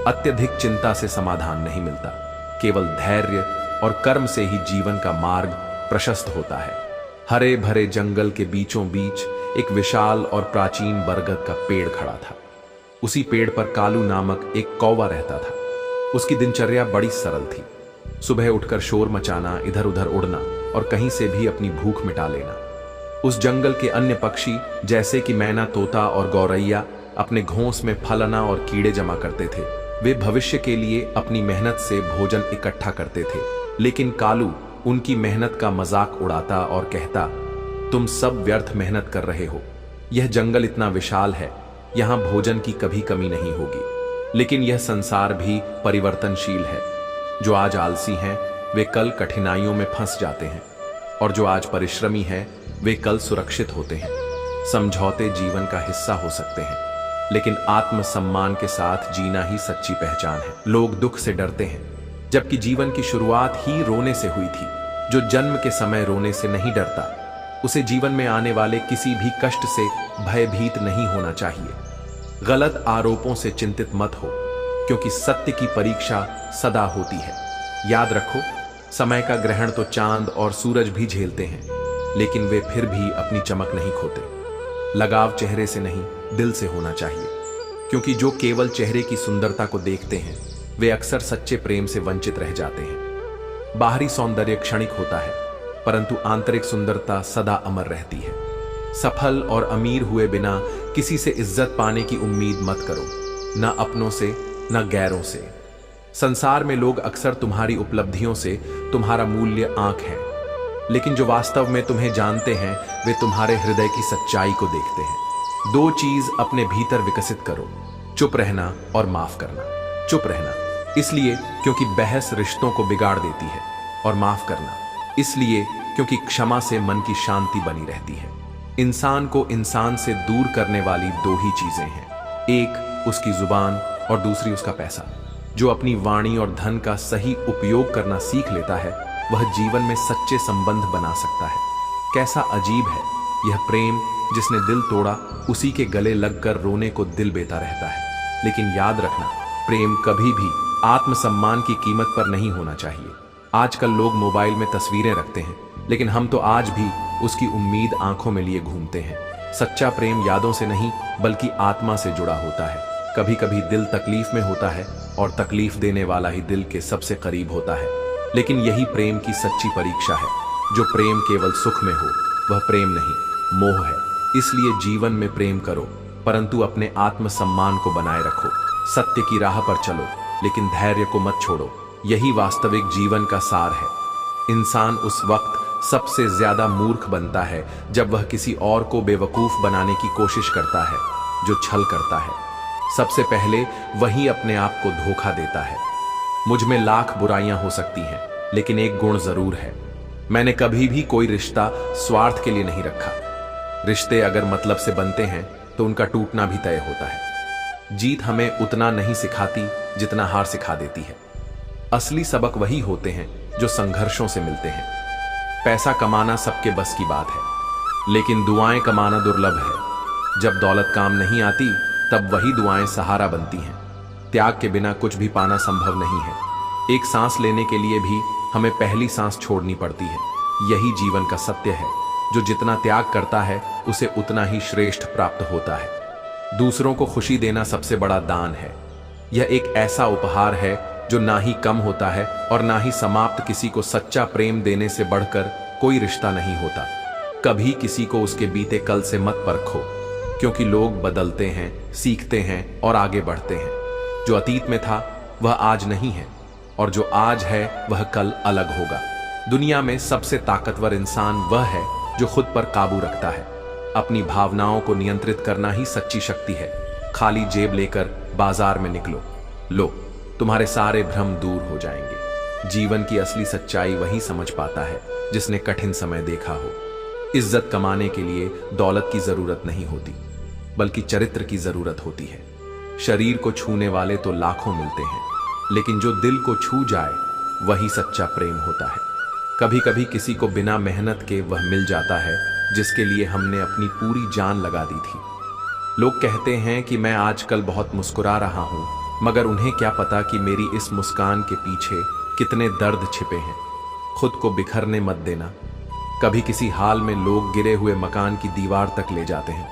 अत्यधिक चिंता से समाधान नहीं मिलता, केवल धैर्य और कर्म से ही जीवन का मार्ग प्रशस्त होता है। हरे भरे जंगल के बीचों बीच एक विशाल और प्राचीन बरगद का पेड़ खड़ा था। उसी पेड़ पर कालू नामक एक कौवा रहता था। उसकी दिनचर्या बड़ी सरल थी। सुबह उठकर शोर मचाना, इधर उधर उड़ना और कहीं से भी अपनी भूख मिटा लेना। उस जंगल के अन्य पक्षी जैसे कि मैना, तोता और गौरैया अपने घोंस में फलना और कीड़े जमा करते थे। वे भविष्य के लिए अपनी मेहनत से भोजन इकट्ठा करते थे, लेकिन कालू उनकी मेहनत का मजाक उड़ाता और कहता, तुम सब व्यर्थ मेहनत कर रहे हो। यह जंगल इतना विशाल है, यहां भोजन की कभी कमी नहीं होगी। लेकिन यह संसार भी परिवर्तनशील है। जो आज आलसी हैं वे कल कठिनाइयों में फंस जाते हैं, और जो आज परिश्रमी हैं वे कल सुरक्षित होते हैं। समझौते जीवन का हिस्सा हो सकते हैं, लेकिन आत्मसम्मान के साथ जीना ही सच्ची पहचान है। लोग दुख से डरते हैं, जबकि जीवन की शुरुआत ही रोने से हुई थी। जो जन्म के समय रोने से नहीं डरता, उसे जीवन में आने वाले किसी भी कष्ट से भयभीत नहीं होना चाहिए। गलत आरोपों से चिंतित मत हो, क्योंकि सत्य की परीक्षा सदा होती है। याद रखो, समय का ग्रहण तो चांद और सूरज भी झेलते हैं, लेकिन वे फिर भी अपनी चमक नहीं खोते। लगाव चेहरे से नहीं, दिल से होना चाहिए, क्योंकि जो केवल चेहरे की सुंदरता को देखते हैं वे अक्सर सच्चे प्रेम से वंचित रह जाते हैं। बाहरी सौंदर्य क्षणिक होता है, परंतु आंतरिक सुंदरता सदा अमर रहती है। सफल और अमीर हुए बिना किसी से इज्जत पाने की उम्मीद मत करो, न अपनों से न गैरों से। संसार में लोग अक्सर तुम्हारी उपलब्धियों से तुम्हारा मूल्य आंक है, लेकिन जो वास्तव में तुम्हें जानते हैं वे तुम्हारे हृदय की सच्चाई को देखते हैं। 2 चीज अपने भीतर विकसित करो, चुप रहना और माफ करना। चुप रहना इसलिए क्योंकि बहस रिश्तों को बिगाड़ देती है, और माफ करना इसलिए क्योंकि क्षमा से मन की शांति बनी रहती है। इंसान को इंसान से दूर करने वाली 2 ही चीजें हैं, एक उसकी जुबान और दूसरी उसका पैसा। जो अपनी वाणी और धन का सही उपयोग करना सीख लेता है वह जीवन में सच्चे संबंध बना सकता है। कैसा अजीब है यह प्रेम, जिसने दिल तोड़ा उसी के गले लगकर रोने को दिल बेता रहता है। लेकिन याद रखना, प्रेम कभी भी आत्मसम्मान की कीमत पर नहीं होना चाहिए। आजकल लोग मोबाइल में तस्वीरें रखते हैं, लेकिन हम तो आज भी उसकी उम्मीद आंखों में लिए घूमते हैं। सच्चा प्रेम यादों से नहीं बल्कि आत्मा से जुड़ा होता है। कभी कभी दिल तकलीफ में होता है और तकलीफ देने वाला ही दिल के सबसे करीब होता है, लेकिन यही प्रेम की सच्ची परीक्षा है। जो प्रेम केवल सुख में हो वह प्रेम नहीं, मोह है। इसलिए जीवन में प्रेम करो, परंतु अपने आत्मसम्मान को बनाए रखो। सत्य की राह पर चलो, लेकिन धैर्य को मत छोड़ो। यही वास्तविक जीवन का सार है। इंसान उस वक्त सबसे ज्यादा मूर्ख बनता है जब वह किसी और को बेवकूफ बनाने की कोशिश करता है, जो छल करता है। सबसे पहले वही अपने आप को धोखा देता है। मुझ में लाख बुराइयां हो सकती हैं, लेकिन एक गुण जरूर है, मैंने कभी भी कोई रिश्ता स्वार्थ के लिए नहीं रखा। रिश्ते अगर मतलब से बनते हैं तो उनका टूटना भी तय होता है। जीत हमें उतना नहीं सिखाती जितना हार सिखा देती है। असली सबक वही होते हैं जो संघर्षों से मिलते हैं। पैसा कमाना सबके बस की बात है, लेकिन दुआएं कमाना दुर्लभ है। जब दौलत काम नहीं आती, तब वही दुआएं सहारा बनती हैं। त्याग के बिना कुछ भी पाना संभव नहीं है। एक सांस लेने के लिए भी हमें पहली सांस छोड़नी पड़ती है। यही जीवन का सत्य है। जो जितना त्याग करता है, उसे उतना ही श्रेष्ठ प्राप्त होता है। दूसरों को खुशी देना सबसे बड़ा दान है। यह एक ऐसा उपहार है जो ना ही कम होता है और ना ही समाप्त। किसी को सच्चा प्रेम देने से बढ़कर कोई रिश्ता नहीं होता। कभी किसी को उसके बीते कल से मत परखो, क्योंकि लोग बदलते हैं, सीखते हैं और आगे बढ़ते हैं। जो अतीत में था वह आज नहीं है, और जो आज है वह कल अलग होगा। दुनिया में सबसे ताकतवर इंसान वह है जो खुद पर काबू रखता है। अपनी भावनाओं को नियंत्रित करना ही सच्ची शक्ति है। खाली जेब लेकर बाजार में निकलो, लो, तुम्हारे सारे भ्रम दूर हो जाएंगे। जीवन की असली सच्चाई वही समझ पाता है जिसने कठिन समय देखा हो। इज्जत कमाने के लिए दौलत की जरूरत नहीं होती, बल्कि चरित्र की जरूरत होती है। शरीर को छूने वाले तो लाखों मिलते हैं, लेकिन जो दिल को छू जाए वही सच्चा प्रेम होता है। कभी कभी किसी को बिना मेहनत के वह मिल जाता है जिसके लिए हमने अपनी पूरी जान लगा दी थी। लोग कहते हैं कि मैं आजकल बहुत मुस्कुरा रहा हूं, मगर उन्हें क्या पता कि मेरी इस मुस्कान के पीछे कितने दर्द छिपे हैं। खुद को बिखरने मत देना। कभी किसी हाल में लोग गिरे हुए मकान की दीवार तक ले जाते हैं।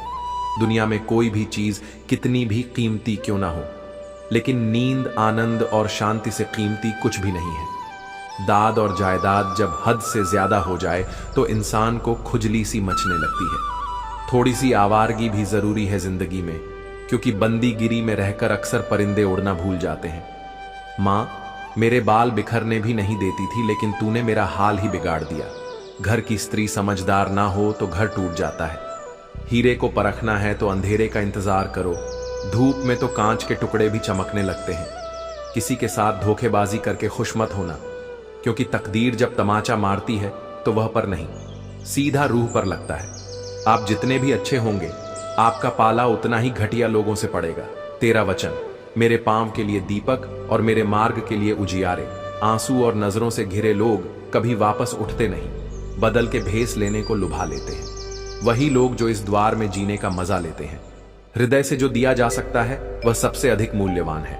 दुनिया में कोई भी चीज कितनी भी कीमती क्यों ना हो, लेकिन नींद, आनंद और शांति से कीमती कुछ भी नहीं है। दाद और जायदाद जब हद से ज्यादा हो जाए तो इंसान को खुजली सी मचने लगती है। थोड़ी सी आवारगी भी जरूरी है जिंदगी में, क्योंकि बंदीगिरी में रहकर अक्सर परिंदे उड़ना भूल जाते हैं। माँ मेरे बाल बिखरने भी नहीं देती थी, लेकिन तूने मेरा हाल ही बिगाड़ दिया। घर की स्त्री समझदार ना हो तो घर टूट जाता है। हीरे को परखना है तो अंधेरे का इंतजार करो। धूप में तो कांच के टुकड़े भी चमकने लगते हैं। किसी के साथ धोखेबाजी करके खुश मत होना, क्योंकि तकदीर जब तमाचा मारती है तो वह पर नहीं, सीधा रूह पर लगता है। आप जितने भी अच्छे होंगे, आपका पाला उतना ही घटिया लोगों से पड़ेगा। तेरा वचन, मेरे पांव के लिए दीपक और मेरे मार्ग के लिए उजियारे। आंसू और नजरों से घिरे लोग कभी वापस उठते नहीं, बदल के भेस लेने को लुभा लेते हैं। वही लोग जो इस द्वार में जीने का मजा लेते हैं। हृदय से जो दिया जा सकता है वह सबसे अधिक मूल्यवान है।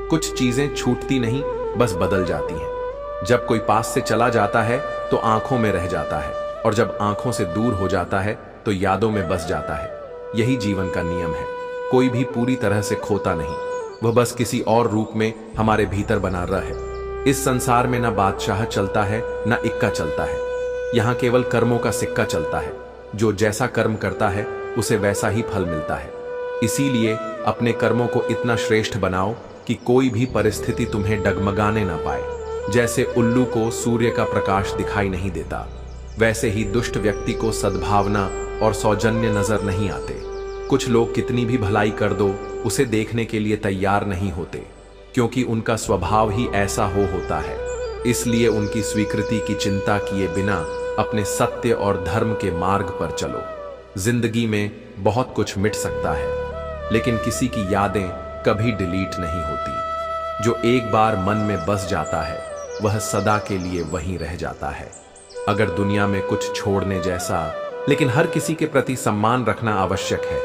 कुछ चीजें छूटती नहीं, बस बदल जाती हैं। जब कोई पास से चला जाता है तो आंखों में रह जाता है, और जब आंखों से दूर हो जाता है तो यादों में बस जाता है। यही जीवन का नियम है। कोई भी पूरी तरह से खोता नहीं, वह बस किसी और रूप में हमारे भीतर बना रहा है। इस संसार में ना बादशाह चलता है, ना इक्का चलता है। यहाँ केवल कर्मों का सिक्का चलता है। जो जैसा कर्म करता है उसे वैसा ही फल मिलता है। इसीलिए अपने कर्मों को इतना श्रेष्ठ बनाओ कि कोई भी परिस्थिति तुम्हें डगमगाने ना पाए। जैसे उल्लू को सूर्य का प्रकाश दिखाई नहीं देता, वैसे ही दुष्ट व्यक्ति को सद्भावना और सौजन्य नजर नहीं आते। कुछ लोग कितनी भी भलाई कर दो, उसे देखने के लिए तैयार नहीं होते, क्योंकि उनका स्वभाव ही ऐसा होता है। इसलिए उनकी स्वीकृति की चिंता किए बिना अपने सत्य और धर्म के मार्ग पर चलो। जिंदगी में बहुत कुछ मिट सकता है, लेकिन किसी की यादें कभी डिलीट नहीं होती। जो एक बार मन में बस जाता है वह सदा के लिए वहीं रह जाता है। अगर दुनिया में कुछ छोड़ने जैसा, लेकिन हर किसी के प्रति सम्मान रखना आवश्यक है।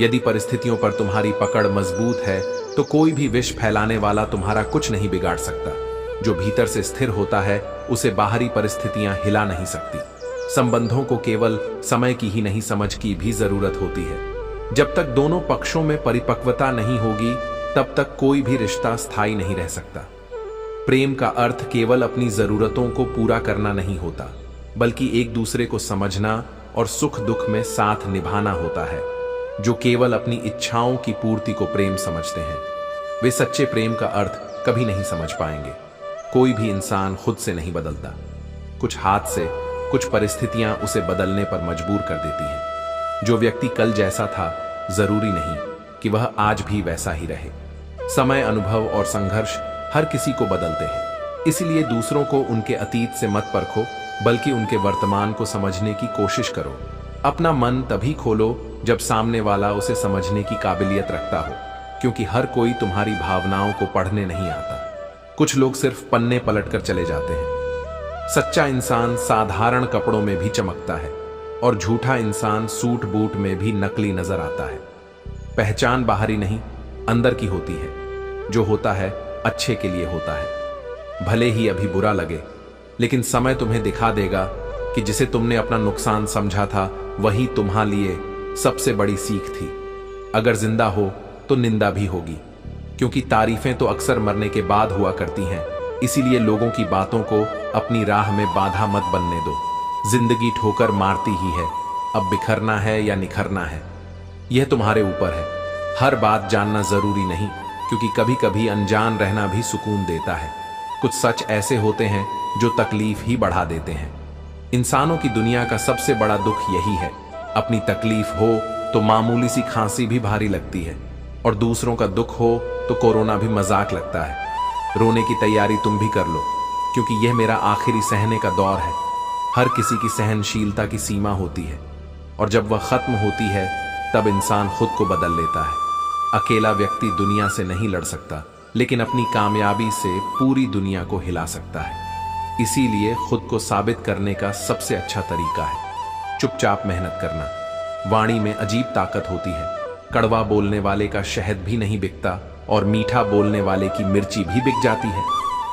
यदि परिस्थितियों पर तुम्हारी पकड़ मजबूत है तो कोई भी विष फैलाने वाला तुम्हारा कुछ नहीं बिगाड़ सकता। जो भीतर से स्थिर होता है उसे बाहरी परिस्थितियां हिला नहीं सकती। संबंधों को केवल समय की ही नहीं, समझ की भी जरूरत होती है। जब तक दोनों पक्षों में परिपक्वता नहीं होगी, तब तक कोई भी रिश्ता स्थायी नहीं रह सकता। प्रेम का अर्थ केवल अपनी जरूरतों को पूरा करना नहीं होता, बल्कि एक दूसरे को समझना और सुख दुख में साथ निभाना होता है। जो केवल अपनी इच्छाओं की पूर्ति को प्रेम समझते हैं, वे सच्चे प्रेम का अर्थ कभी नहीं समझ पाएंगे। कोई भी इंसान खुद से नहीं बदलता। कुछ हाथ से, कुछ परिस्थितियां उसे बदलने पर मजबूर कर देती हैं। जो व्यक्ति कल जैसा था, जरूरी नहीं कि वह आज भी वैसा ही रहे। समय, अनुभव और संघर्ष हर किसी को बदलते हैं। इसलिए दूसरों को उनके अतीत से मत परखो, बल्कि उनके वर्तमान को समझने की कोशिश करो। अपना मन तभी खोलो जब सामने वाला उसे समझने की काबिलियत रखता हो, क्योंकि हर कोई तुम्हारी भावनाओं को पढ़ने नहीं आता। कुछ लोग सिर्फ पन्ने पलटकर चले जाते हैं। सच्चा इंसान साधारण कपड़ों में भी चमकता है और झूठा इंसान सूट बूट में भी नकली नजर आता है। पहचान बाहरी नहीं, अंदर की होती है। जो होता है अच्छे के लिए होता है, भले ही अभी बुरा लगे, लेकिन समय तुम्हें दिखा देगा कि जिसे तुमने अपना नुकसान समझा था, वही तुम्हारे लिए सबसे बड़ी सीख थी। अगर जिंदा हो तो निंदा भी होगी, क्योंकि तारीफें तो अक्सर मरने के बाद हुआ करती हैं। इसीलिए लोगों की बातों को अपनी राह में बाधा मत बनने दो। जिंदगी ठोकर मारती ही है, अब बिखरना है या निखरना है, यह तुम्हारे ऊपर है। हर बात जानना जरूरी नहीं, क्योंकि कभी कभी अनजान रहना भी सुकून देता है। कुछ सच ऐसे होते हैं जो तकलीफ ही बढ़ा देते हैं। इंसानों की दुनिया का सबसे बड़ा दुख यही है। अपनी तकलीफ हो तो मामूली सी खांसी भी भारी लगती है, और दूसरों का दुख हो तो कोरोना भी मजाक लगता है। रोने की तैयारी तुम भी कर लो, क्योंकि यह मेरा आखिरी सहने का दौर है। हर किसी की सहनशीलता की सीमा होती है, और जब वह खत्म होती है तब इंसान खुद को बदल लेता है। अकेला व्यक्ति दुनिया से नहीं लड़ सकता, लेकिन अपनी कामयाबी से पूरी दुनिया को हिला सकता है। इसीलिए खुद को साबित करने का सबसे अच्छा तरीका है चुपचाप मेहनत करना। वाणी में अजीब ताकत होती है। कड़वा बोलने वाले का शहद भी नहीं बिकता, और मीठा बोलने वाले की मिर्ची भी बिक जाती है।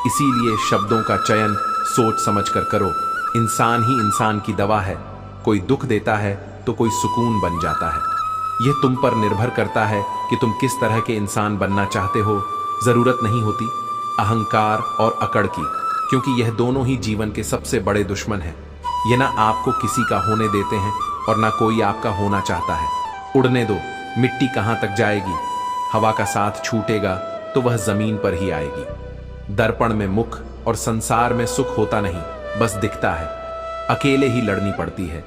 इसीलिए शब्दों का चयन सोच समझ कर करो। इंसान ही इंसान की दवा है। कोई दुख देता है तो कोई सुकून बन जाता है। यह तुम पर निर्भर करता है कि तुम किस तरह के इंसान बनना चाहते हो। जरूरत नहीं होती अहंकार और अकड़ की, क्योंकि यह दोनों ही जीवन के सबसे बड़े दुश्मन हैं। ये ना आपको किसी का होने देते हैं और ना कोई आपका होना चाहता है। उड़ने दो, मिट्टी कहां तक जाएगी। हवा का साथ छूटेगा तो वह जमीन पर ही आएगी। दर्पण में मुख और संसार में सुख होता नहीं, बस दिखता है। अकेले ही लड़नी पड़ती है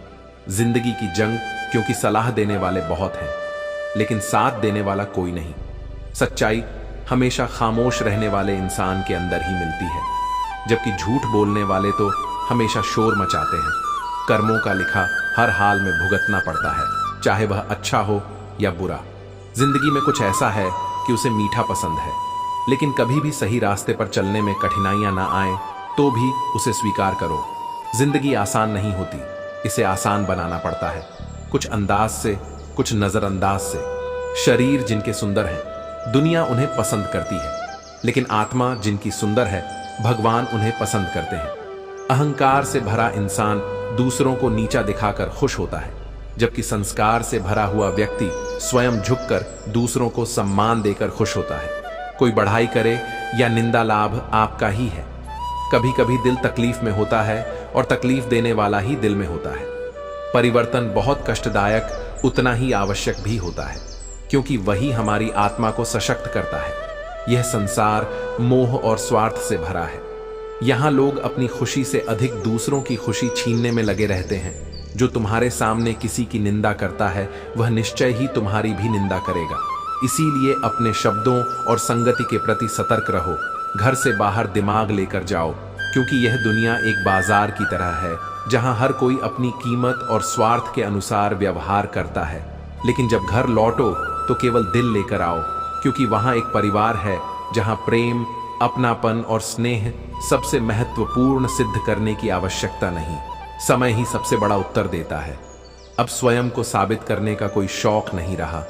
जिंदगी की जंग, क्योंकि सलाह देने वाले बहुत हैं, लेकिन साथ देने वाला कोई नहीं। सच्चाई हमेशा खामोश रहने वाले इंसान के अंदर ही मिलती है, जबकि झूठ बोलने वाले तो हमेशा शोर मचाते हैं। कर्मों का लिखा हर हाल में भुगतना पड़ता है, चाहे वह अच्छा हो या बुरा। जिंदगी में कुछ ऐसा है कि उसे मीठा पसंद है, लेकिन कभी भी सही रास्ते पर चलने में कठिनाइयां ना आए तो भी उसे स्वीकार करो। जिंदगी आसान नहीं होती, इसे आसान बनाना पड़ता है, कुछ अंदाज से, कुछ नजरअंदाज से। शरीर जिनके सुंदर हैं, दुनिया उन्हें पसंद करती है, लेकिन आत्मा जिनकी सुंदर है, भगवान उन्हें पसंद करते हैं। अहंकार से भरा इंसान दूसरों को नीचा दिखाकर खुश होता है, जबकि संस्कार से भरा हुआ व्यक्ति स्वयं झुककर दूसरों को सम्मान देकर खुश होता है। कोई बढ़ाई करे या निंदा, लाभ आपका ही है। कभी कभी दिल तकलीफ में होता है और तकलीफ देने वाला ही दिल में होता है। परिवर्तन बहुत कष्टदायक, उतना ही आवश्यक भी होता है, क्योंकि वही हमारी आत्मा को सशक्त करता है। यह संसार मोह और स्वार्थ से भरा है। यहाँ लोग अपनी खुशी से अधिक दूसरों की खुशी छीनने में लगे रहते हैं। जो तुम्हारे सामने किसी की निंदा करता है, वह निश्चय ही तुम्हारी भी निंदा करेगा। इसीलिए अपने शब्दों और संगति के प्रति सतर्क रहो। घर से बाहर दिमाग लेकर जाओ, क्योंकि यह दुनिया एक बाजार की तरह है, जहां हर कोई अपनी कीमत और स्वार्थ के अनुसार व्यवहार करता है। लेकिन जब घर लौटो तो केवल दिल लेकर आओ, क्योंकि वहां एक परिवार है जहां प्रेम, अपनापन और स्नेह सबसे महत्वपूर्ण सिद्ध करने की आवश्यकता नहीं, समय ही सबसे बड़ा उत्तर देता है। अब स्वयं को साबित करने का कोई शौक नहीं रहा।